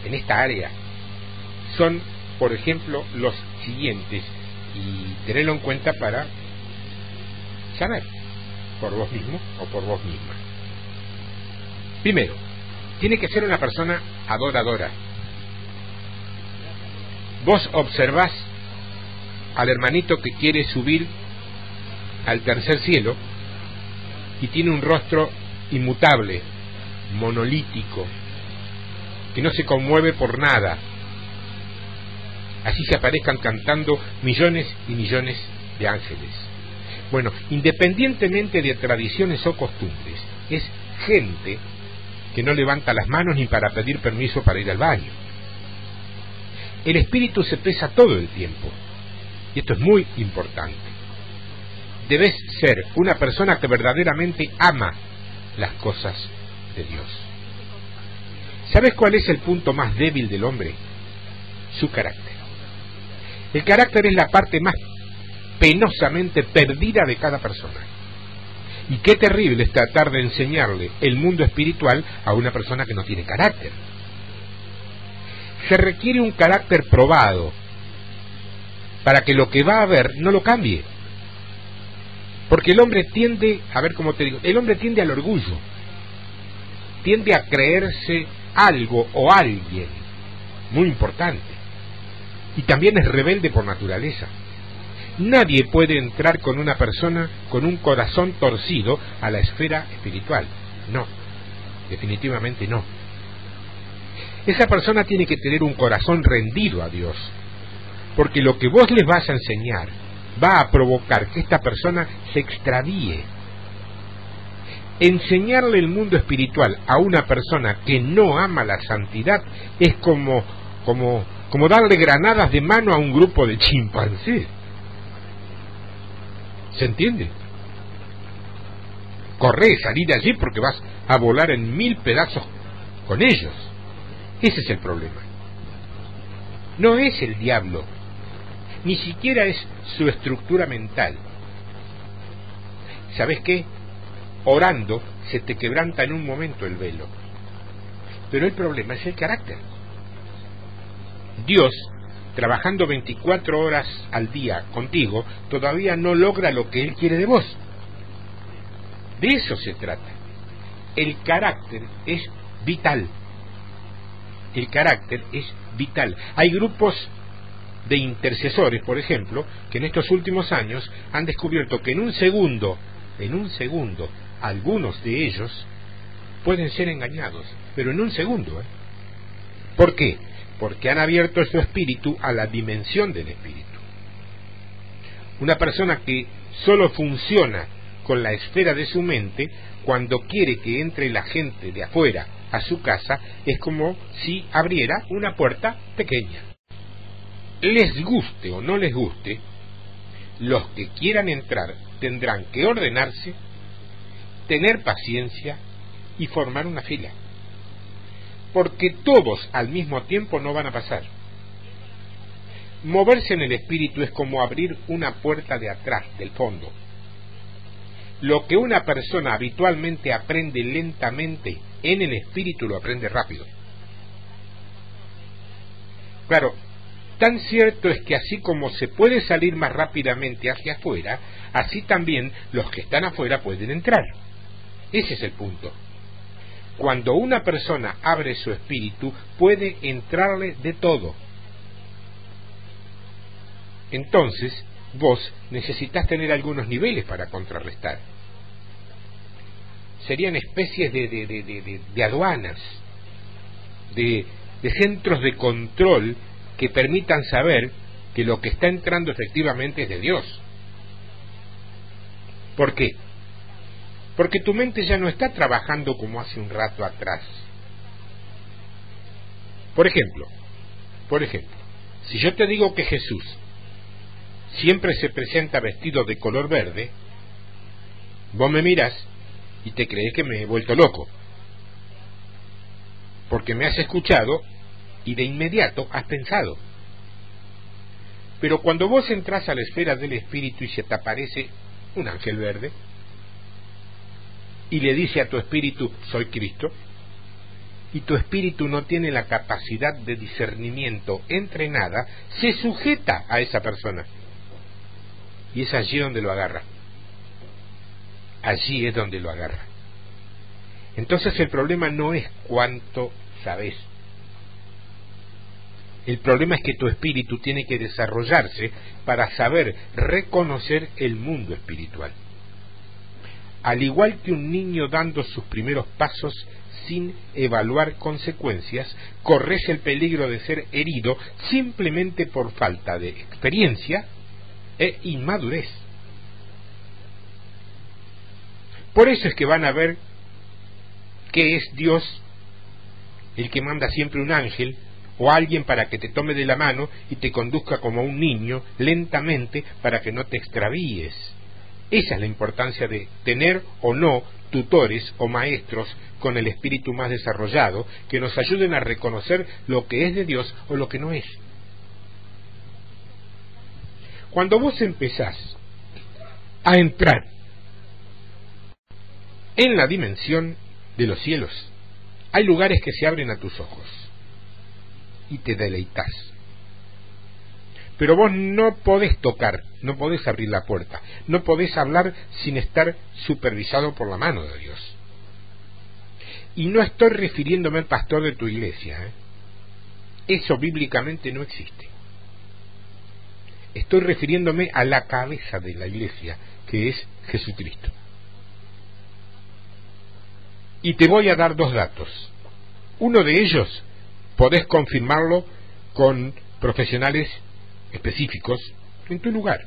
en esta área, son, por ejemplo, los siguientes, y tenerlo en cuenta para saber por vos mismo o por vos misma. Primero, tiene que ser una persona adoradora. Vos observás al hermanito que quiere subir al tercer cielo y tiene un rostro inmutable, monolítico, que no se conmueve por nada. Así se aparezcan cantando millones y millones de ángeles. Bueno, independientemente de tradiciones o costumbres, es gente que no levanta las manos ni para pedir permiso para ir al baño. El espíritu se pesa todo el tiempo, y esto es muy importante. Debes ser una persona que verdaderamente ama las cosas de Dios. ¿Sabes cuál es el punto más débil del hombre? Su carácter. El carácter es la parte más penosamente perdida de cada persona. Y qué terrible es tratar de enseñarle el mundo espiritual a una persona que no tiene carácter. Se requiere un carácter probado para que lo que va a ver no lo cambie. Porque el hombre tiende, a ver cómo te digo, el hombre tiende al orgullo, tiende a creerse algo o alguien muy importante, y también es rebelde por naturaleza. Nadie puede entrar con una persona con un corazón torcido a la esfera espiritual. No, definitivamente no. Esa persona tiene que tener un corazón rendido a Dios, porque lo que vos les vas a enseñar va a provocar que esta persona se extravíe. Enseñarle el mundo espiritual a una persona que no ama la santidad es como darle granadas de mano a un grupo de chimpancés. ¿Se entiende? Corre, salí de allí porque vas a volar en 1000 pedazos con ellos. Ese es el problema. No es el diablo, ni siquiera es su estructura mental. ¿Sabes qué? Orando se te quebranta en un momento el velo. Pero el problema es el carácter. Dios, trabajando 24 horas al día contigo, todavía no logra lo que Él quiere de vos. De eso se trata. El carácter es vital. El carácter es vital. Hay grupos de intercesores, por ejemplo, que en estos últimos años han descubierto que en un segundo, algunos de ellos pueden ser engañados, pero en un segundo. ¿Por qué? Porque han abierto su espíritu a la dimensión del espíritu. Una persona que solo funciona con la esfera de su mente, cuando quiere que entre la gente de afuera a su casa, es como si abriera una puerta pequeña. Les guste o no les guste, los que quieran entrar tendrán que ordenarse, tener paciencia y formar una fila. Porque todos al mismo tiempo no van a pasar. Moverse en el espíritu es como abrir una puerta de atrás, del fondo. Lo que una persona habitualmente aprende lentamente en el espíritu lo aprende rápido. Claro, tan cierto es que así como se puede salir más rápidamente hacia afuera, así también los que están afuera pueden entrar. Ese es el punto. Cuando una persona abre su espíritu, puede entrarle de todo. Entonces, vos necesitas tener algunos niveles para contrarrestar. serían especies de aduanas, de centros de control que permitan saber que lo que está entrando efectivamente es de Dios. ¿Por qué? Porque tu mente ya no está trabajando como hace un rato atrás. Por ejemplo, si yo te digo que Jesús siempre se presenta vestido de color verde, vos me mirás y te crees que me he vuelto loco, porque me has escuchado y de inmediato has pensado. Pero cuando vos entras a la esfera del espíritu y se te aparece un ángel verde y le dice a tu espíritu, soy Cristo, y tu espíritu no tiene la capacidad de discernimiento entrenada, se sujeta a esa persona. Y es allí donde lo agarra. Allí es donde lo agarra. Entonces el problema no es cuánto sabes. El problema es que tu espíritu tiene que desarrollarse para saber reconocer el mundo espiritual. Al igual que un niño dando sus primeros pasos sin evaluar consecuencias, corres el peligro de ser herido simplemente por falta de experiencia e inmadurez. Por eso es que van a ver que es Dios el que manda siempre un ángel o alguien para que te tome de la mano y te conduzca como un niño lentamente para que no te extravíes. Esa es la importancia de tener o no tutores o maestros con el espíritu más desarrollado que nos ayuden a reconocer lo que es de Dios o lo que no es. Cuando vos empezás a entrar en la dimensión de los cielos, hay lugares que se abren a tus ojos y te deleitas. Pero vos no podés tocar, no podés abrir la puerta, no podés hablar sin estar supervisado por la mano de Dios. Y no estoy refiriéndome al pastor de tu iglesia, Eso bíblicamente no existe. Estoy refiriéndome a la cabeza de la iglesia, que es Jesucristo. Y te voy a dar dos datos. Uno de ellos podés confirmarlo con profesionales específicos en tu lugar,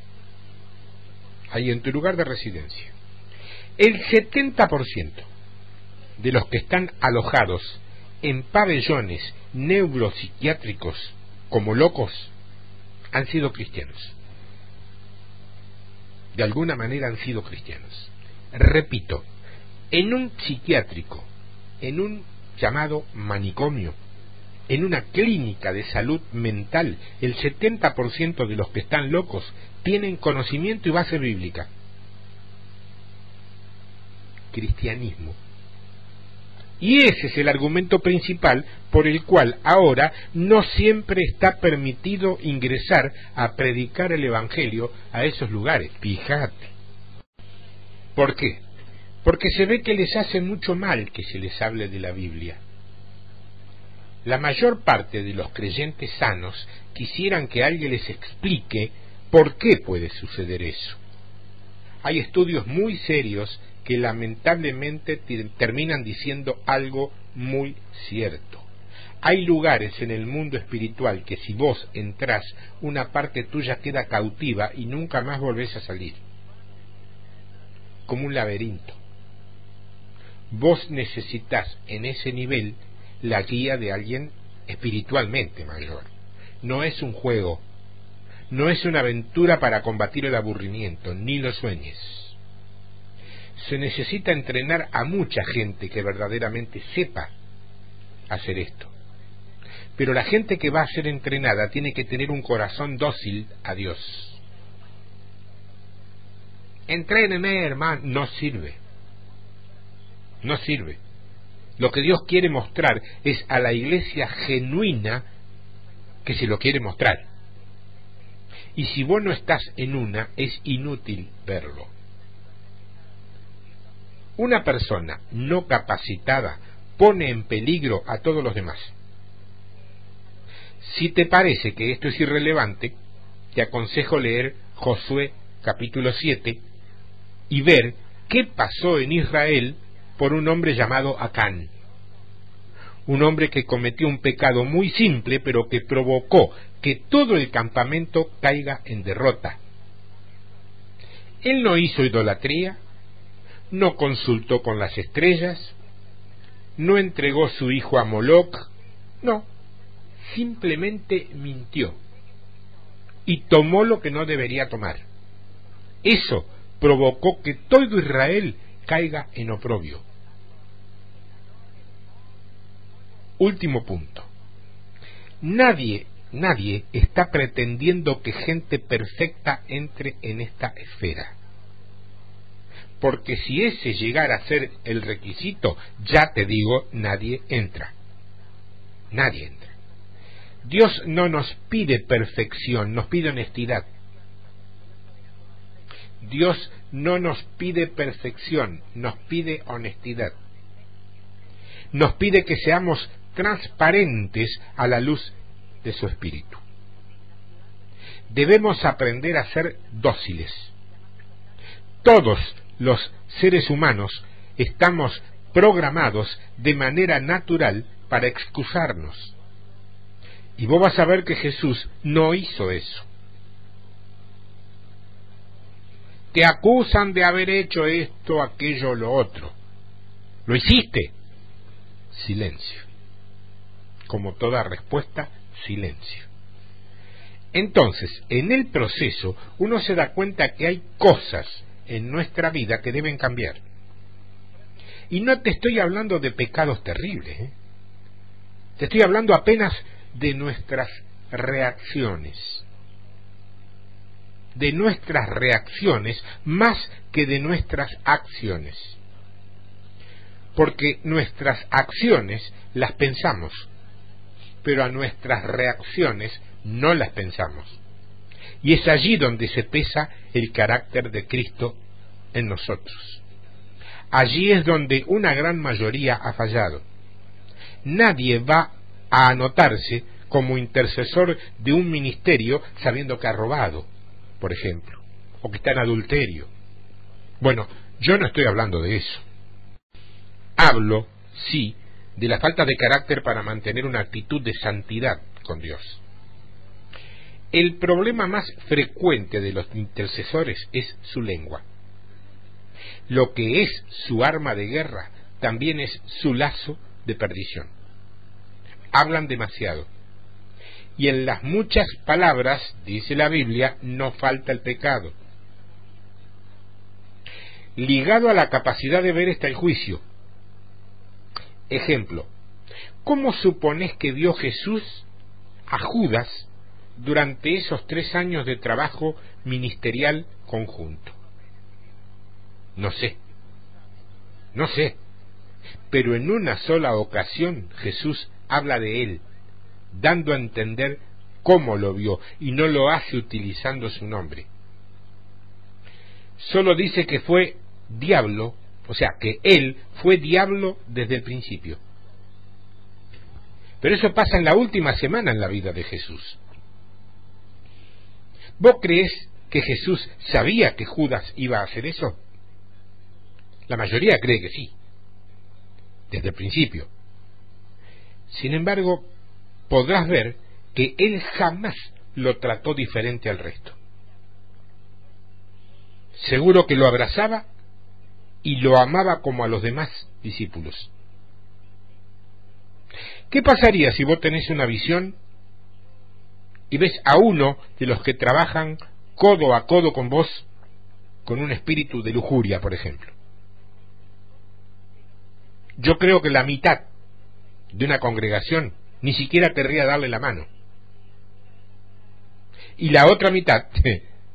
ahí en tu lugar de residencia. El 70% de los que están alojados en pabellones neuropsiquiátricos como locos han sido cristianos. De alguna manera han sido cristianos. Repito, en un psiquiátrico, en un llamado manicomio, en una clínica de salud mental, el 70% de los que están locos tienen conocimiento y base bíblica. Cristianismo. Y ese es el argumento principal por el cual ahora no siempre está permitido ingresar a predicar el Evangelio a esos lugares. Fíjate. ¿Por qué? Porque se ve que les hace mucho mal que se les hable de la Biblia. La mayor parte de los creyentes sanos quisieran que alguien les explique por qué puede suceder eso. Hay estudios muy serios que lamentablemente terminan diciendo algo muy cierto. Hay lugares en el mundo espiritual que si vos entrás, una parte tuya queda cautiva y nunca más volvés a salir. Como un laberinto. Vos necesitas en ese nivel la guía de alguien espiritualmente mayor. No es un juego, no es una aventura para combatir el aburrimiento, ni lo sueñes. Se necesita entrenar a mucha gente que verdaderamente sepa hacer esto. Pero la gente que va a ser entrenada tiene que tener un corazón dócil a Dios. Entréneme, hermano, no sirve. No sirve. Lo que Dios quiere mostrar es a la iglesia genuina que se lo quiere mostrar. Y si vos no estás en una, es inútil verlo. Una persona no capacitada pone en peligro a todos los demás. Si te parece que esto es irrelevante, te aconsejo leer Josué capítulo 7 y ver qué pasó en Israel por un hombre llamado Acán, un hombre que cometió un pecado muy simple, pero que provocó que todo el campamento caiga en derrota. Él no hizo idolatría, no consultó con las estrellas, no entregó su hijo a Moloc, no, simplemente mintió y tomó lo que no debería tomar. Eso provocó que todo Israel caiga en oprobio. Último punto. Nadie está pretendiendo que gente perfecta entre en esta esfera. Porque si ese llegara a ser el requisito, ya te digo, nadie entra. Nadie entra. Dios no nos pide perfección, nos pide honestidad. Dios no nos pide perfección, nos pide honestidad. Nos pide que seamos transparentes a la luz de su espíritu. Debemos aprender a ser dóciles. Todos los seres humanos estamos programados de manera natural para excusarnos. Y vos vas a ver que Jesús no hizo eso. Te acusan de haber hecho esto, aquello, lo otro. ¿Lo hiciste? Silencio. Como toda respuesta, silencio. Entonces, en el proceso, uno se da cuenta que hay cosas en nuestra vida que deben cambiar. Y no te estoy hablando de pecados terribles, ¿eh? Te estoy hablando apenas de nuestras reacciones. De nuestras reacciones más que de nuestras acciones. Porque nuestras acciones las pensamos, pero a nuestras reacciones no las pensamos. Y es allí donde se pesa el carácter de Cristo en nosotros. Allí es donde una gran mayoría ha fallado. Nadie va a anotarse como intercesor de un ministerio sabiendo que ha robado, por ejemplo, o que está en adulterio. Bueno, yo no estoy hablando de eso. Hablo, sí, de la falta de carácter para mantener una actitud de santidad con Dios. El problema más frecuente de los intercesores es su lengua. Lo que es su arma de guerra también es su lazo de perdición. Hablan demasiado. Y en las muchas palabras, dice la Biblia, no falta el pecado. Ligado a la capacidad de ver está el juicio. Ejemplo, ¿cómo suponés que vio Jesús a Judas durante esos 3 años de trabajo ministerial conjunto? No sé, pero en una sola ocasión Jesús habla de él, dando a entender cómo lo vio, y no lo hace utilizando su nombre. Solo dice que fue diablo, o sea, que él fue diablo desde el principio. Pero eso pasa en la última semana en la vida de Jesús. ¿Vos creés que Jesús sabía que Judas iba a hacer eso? La mayoría cree que sí, desde el principio. Sin embargo, podrás ver que él jamás lo trató diferente al resto. Seguro que lo abrazaba y lo amaba como a los demás discípulos. ¿Qué pasaría si vos tenés una visión y ves a uno de los que trabajan codo a codo con vos con un espíritu de lujuria, por ejemplo? Yo creo que la mitad de una congregación ni siquiera querría darle la mano. Y la otra mitad,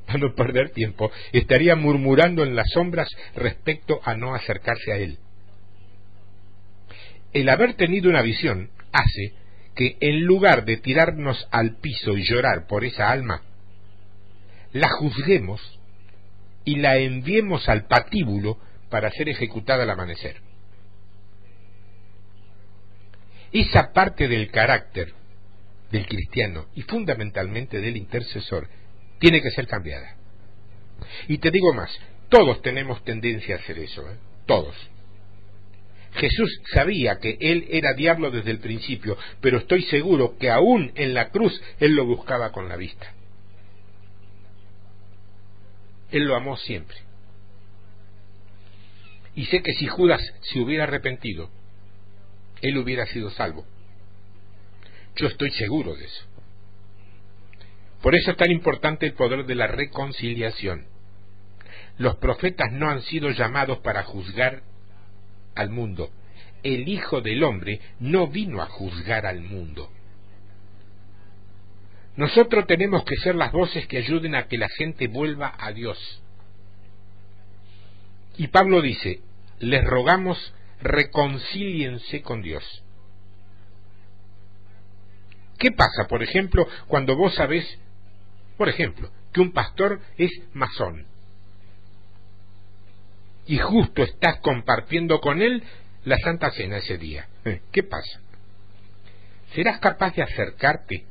para no perder tiempo, estaría murmurando en las sombras respecto a no acercarse a él. El haber tenido una visión hace que en lugar de tirarnos al piso y llorar por esa alma, la juzguemos y la enviemos al patíbulo para ser ejecutada al amanecer. Esa parte del carácter del cristiano y fundamentalmente del intercesor tiene que ser cambiada. Y te digo más, todos tenemos tendencia a hacer eso, todos. Jesús sabía que él era diablo desde el principio, pero estoy seguro que aún en la cruz él lo buscaba con la vista. Él lo amó siempre. Y sé que si Judas se hubiera arrepentido, él hubiera sido salvo. Yo estoy seguro de eso. Por eso es tan importante el poder de la reconciliación. Los profetas no han sido llamados para juzgar al mundo. El Hijo del Hombre no vino a juzgar al mundo. Nosotros tenemos que ser las voces que ayuden a que la gente vuelva a Dios. Y Pablo dice, les rogamos, reconcíliense con Dios. ¿Qué pasa, por ejemplo, cuando vos sabés, por ejemplo, que un pastor es masón y justo estás compartiendo con él la Santa Cena ese día? ¿Qué pasa? ¿Serás capaz de acercarte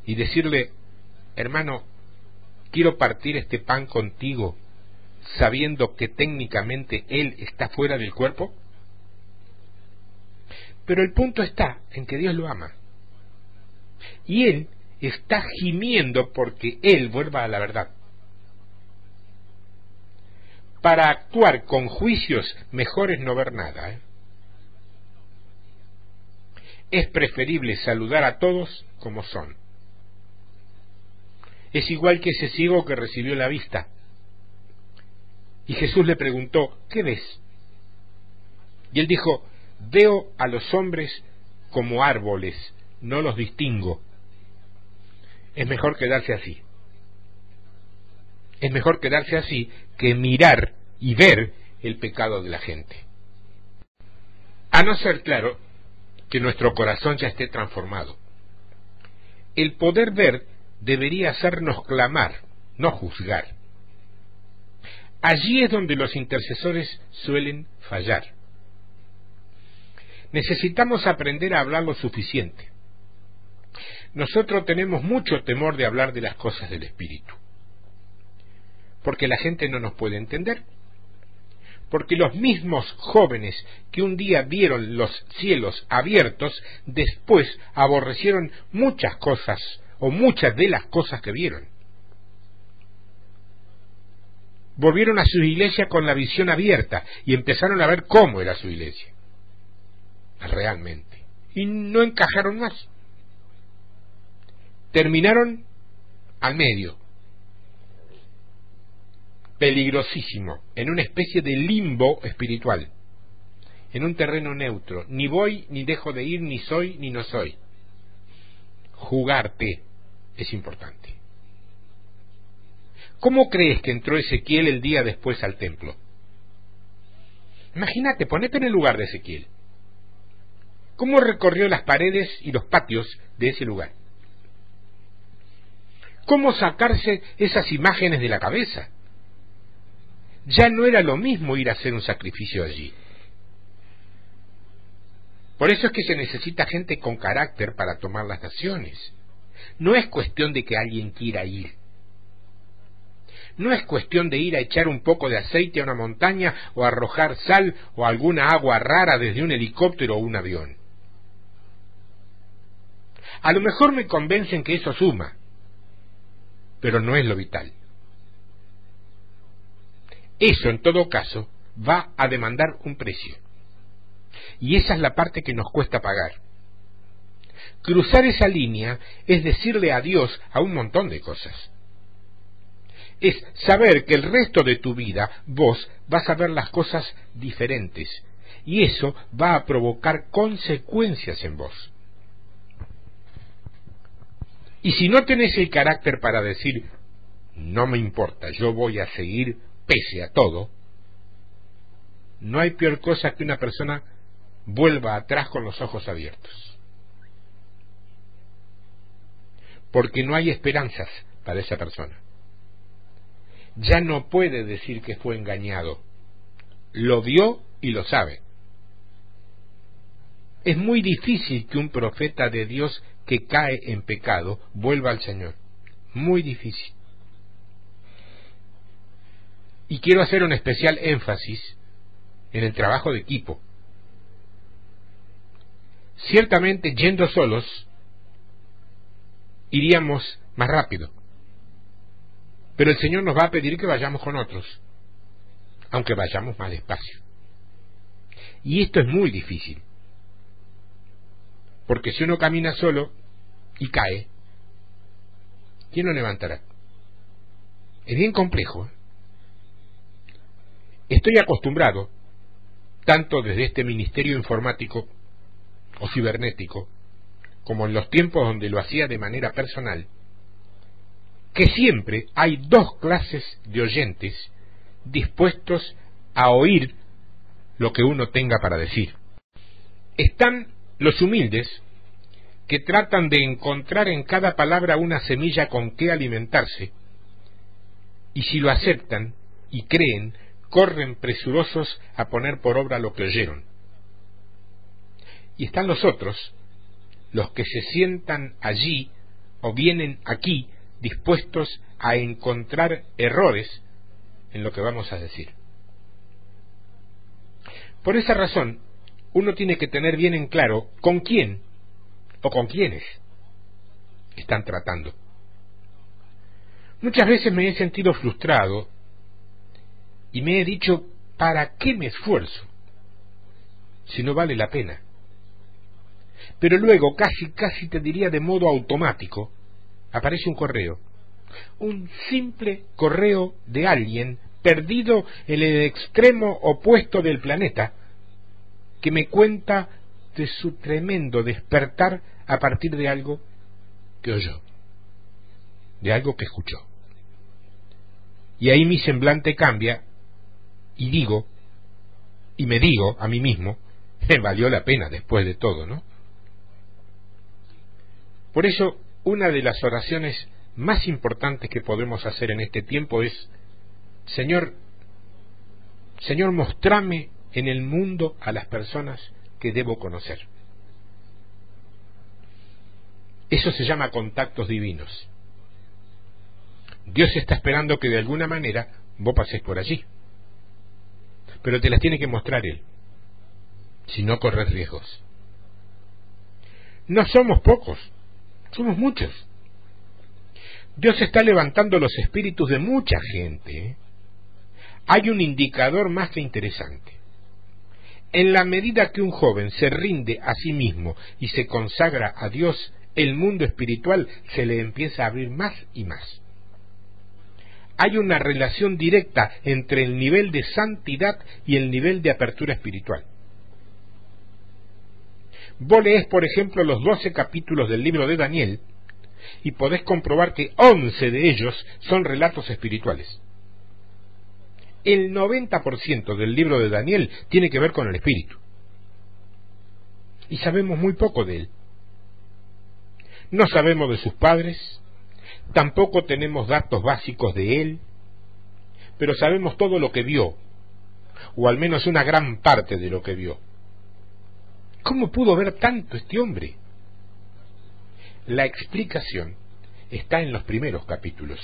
y decirle, hermano, quiero partir este pan contigo, sabiendo que técnicamente él está fuera del cuerpo? Pero el punto está en que Dios lo ama. Y él está gimiendo porque él vuelva a la verdad. Para actuar con juicios, mejor es no ver nada, Es preferible saludar a todos como son. Es igual que ese ciego que recibió la vista. Y Jesús le preguntó, ¿qué ves? Y él dijo, veo a los hombres como árboles, no los distingo. Es mejor quedarse así. Es mejor quedarse así que mirar y ver el pecado de la gente. A no ser, claro, que nuestro corazón ya esté transformado. El poder ver debería hacernos clamar, no juzgar. Allí es donde los intercesores suelen fallar. Necesitamos aprender a hablar lo suficiente. Nosotros tenemos mucho temor de hablar de las cosas del Espíritu, porque la gente no nos puede entender, porque los mismos jóvenes que un día vieron los cielos abiertos, después aborrecieron muchas cosas, o muchas de las cosas que vieron. Volvieron a su iglesia con la visión abierta y empezaron a ver cómo era su iglesia realmente, y no encajaron más. Terminaron al medio, peligrosísimo, en una especie de limbo espiritual, en un terreno neutro, ni voy ni dejo de ir, ni soy ni no soy. Jugarte es importante. ¿Cómo crees que entró Ezequiel el día después al templo? Imagínate, ponete en el lugar de Ezequiel. ¿Cómo recorrió las paredes y los patios de ese lugar? ¿Cómo sacarse esas imágenes de la cabeza? Ya no era lo mismo ir a hacer un sacrificio allí. Por eso es que se necesita gente con carácter para tomar las naciones. No es cuestión de que alguien quiera ir. No es cuestión de ir a echar un poco de aceite a una montaña o a arrojar sal o alguna agua rara desde un helicóptero o un avión. A lo mejor me convencen que eso suma, pero no es lo vital. Eso, en todo caso, va a demandar un precio. Y esa es la parte que nos cuesta pagar. Cruzar esa línea es decirle adiós a un montón de cosas. Es saber que el resto de tu vida vos vas a ver las cosas diferentes, y eso va a provocar consecuencias en vos. Y si no tenés el carácter para decir, no me importa, yo voy a seguir pese a todo, no hay peor cosa que una persona vuelva atrás con los ojos abiertos. Porque no hay esperanzas para esa persona. Ya no puede decir que fue engañado. Lo vio y lo sabe. Es muy difícil que un profeta de Dios que cae en pecado vuelva al Señor. Muy difícil. Y quiero hacer un especial énfasis en el trabajo de equipo. ciertamente yendo solos iríamos más rápido, pero el Señor nos va a pedir que vayamos con otros, aunque vayamos más despacio. Y esto es muy difícil, porque si uno camina solo y cae, ¿quién lo levantará? Es bien complejo. Estoy acostumbrado, tanto desde este ministerio informático o cibernético, como en los tiempos donde lo hacía de manera personal, que siempre hay dos clases de oyentes dispuestos a oír lo que uno tenga para decir. Están los humildes, que tratan de encontrar en cada palabra una semilla con que alimentarse, y si lo aceptan y creen, corren presurosos a poner por obra lo que oyeron. Y están los otros, los que se sientan allí o vienen aquí dispuestos a encontrar errores en lo que vamos a decir. Por esa razón, uno tiene que tener bien en claro con quién o con quiénes están tratando. Muchas veces me he sentido frustrado y me he dicho, ¿para qué me esfuerzo si no vale la pena? Pero luego, casi te diría de modo automático, aparece un correo, un simple correo de alguien perdido en el extremo opuesto del planeta, que me cuenta de su tremendo despertar a partir de algo que oyó, de algo que escuchó. Y ahí mi semblante cambia y me digo a mí mismo, valió la pena después de todo, ¿no? Por eso, una de las oraciones más importantes que podemos hacer en este tiempo es: Señor, mostrame en el mundo a las personas que debo conocer. Eso se llama contactos divinos. Dios está esperando que de alguna manera vos pases por allí, pero te las tiene que mostrar Él, si no corres riesgos. No somos pocos, somos muchos. Dios está levantando los espíritus de mucha gente. Hay un indicador más que interesante. En la medida que un joven se rinde a sí mismo y se consagra a Dios, el mundo espiritual se le empieza a abrir más y más. Hay una relación directa entre el nivel de santidad y el nivel de apertura espiritual. Vos leés, por ejemplo, los 12 capítulos del libro de Daniel y podés comprobar que 11 de ellos son relatos espirituales. El 90% del libro de Daniel tiene que ver con el espíritu. Y sabemos muy poco de él. No sabemos de sus padres, tampoco tenemos datos básicos de él, pero sabemos todo lo que vio, o al menos una gran parte de lo que vio. ¿Cómo pudo ver tanto este hombre? La explicación está en los primeros capítulos.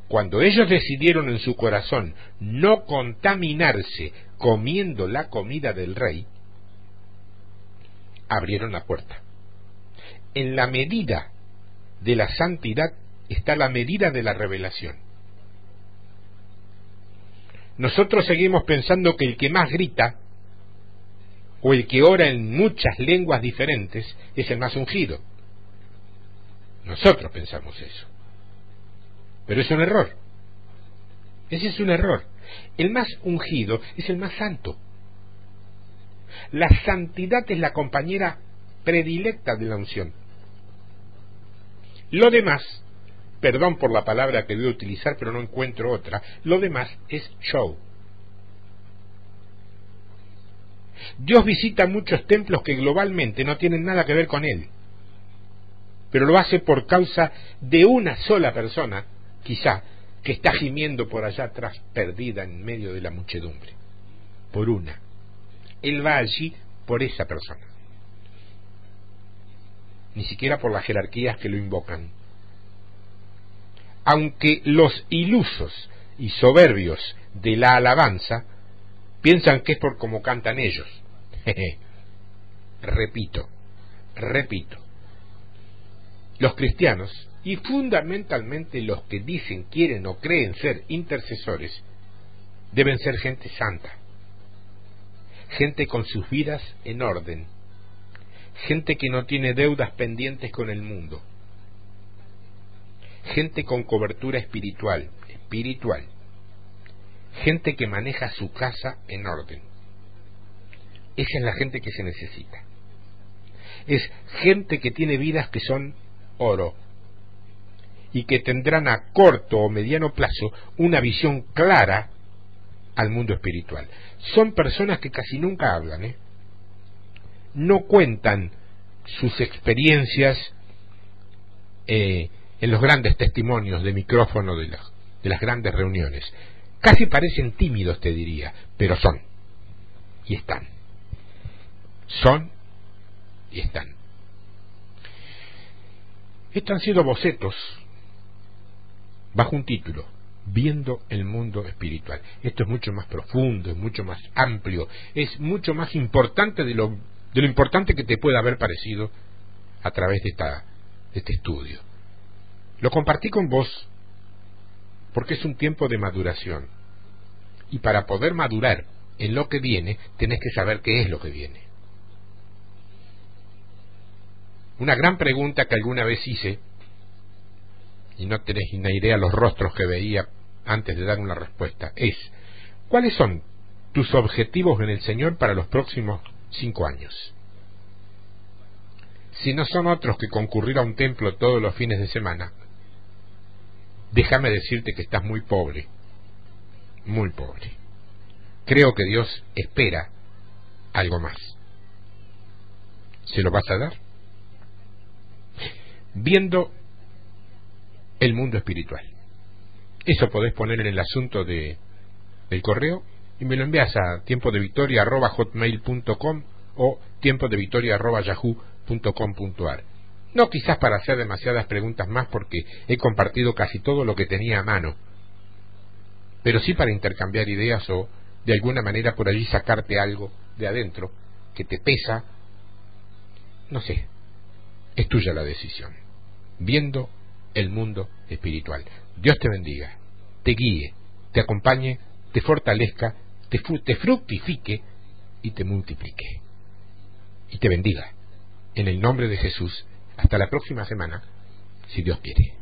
Cuando ellos decidieron en su corazón no contaminarse comiendo la comida del rey, abrieron la puerta. En la medida de la santidad está la medida de la revelación. Nosotros seguimos pensando que el que más grita o el que ora en muchas lenguas diferentes es el más ungido. Nosotros pensamos eso. Pero es un error. Ese es un error. El más ungido es el más santo. La santidad es la compañera predilecta de la unción. Lo demás, perdón por la palabra que voy a utilizar, pero no encuentro otra, lo demás es show. Dios visita muchos templos que globalmente no tienen nada que ver con Él, pero lo hace por causa de una sola persona, quizá, que está gimiendo por allá atrás, perdida en medio de la muchedumbre. Por una. Él va allí por esa persona. Ni siquiera por las jerarquías que lo invocan. Aunque los ilusos y soberbios de la alabanza piensan que es por cómo cantan ellos. repito, los cristianos, y fundamentalmente los que dicen, quieren o creen ser intercesores, deben ser gente santa, gente con sus vidas en orden, gente que no tiene deudas pendientes con el mundo, gente con cobertura espiritual, gente que maneja su casa en orden. Esa es la gente que se necesita. Es gente que tiene vidas que son oro y que tendrán a corto o mediano plazo una visión clara al mundo espiritual. Son personas que casi nunca hablan, no cuentan sus experiencias en los grandes testimonios de micrófono de las grandes reuniones. Casi parecen tímidos, te diría, pero son y están. Son y están. Estos han sido bocetos bajo un título: Viendo el mundo espiritual. Esto es mucho más profundo, es mucho más amplio, es mucho más importante de lo importante que te pueda haber parecido a través de este estudio. Lo compartí con vos porque es un tiempo de maduración, y para poder madurar en lo que viene tenés que saber qué es lo que viene. Una gran pregunta que alguna vez hice, y no tenés ni idea los rostros que veía antes de dar una respuesta, es: ¿cuáles son tus objetivos en el Señor para los próximos 5 años? Si no son otros que concurrir a un templo todos los fines de semana, déjame decirte que estás muy pobre, muy pobre. Creo que Dios espera algo más. ¿Se lo vas a dar? Viendo el mundo espiritual. Eso podés poner en el asunto del correo y me lo envías a tiempodevictoria@hotmail.com o tiempodevictoria@yahoo.com.ar. No quizás para hacer demasiadas preguntas más, porque he compartido casi todo lo que tenía a mano, pero sí para intercambiar ideas o de alguna manera por allí sacarte algo de adentro que te pesa. No sé, es tuya la decisión. Viendo el mundo espiritual. Dios te bendiga, te guíe, te acompañe, te fortalezca, te fructifique y te multiplique. Y te bendiga. En el nombre de Jesús. Hasta la próxima semana, si Dios quiere.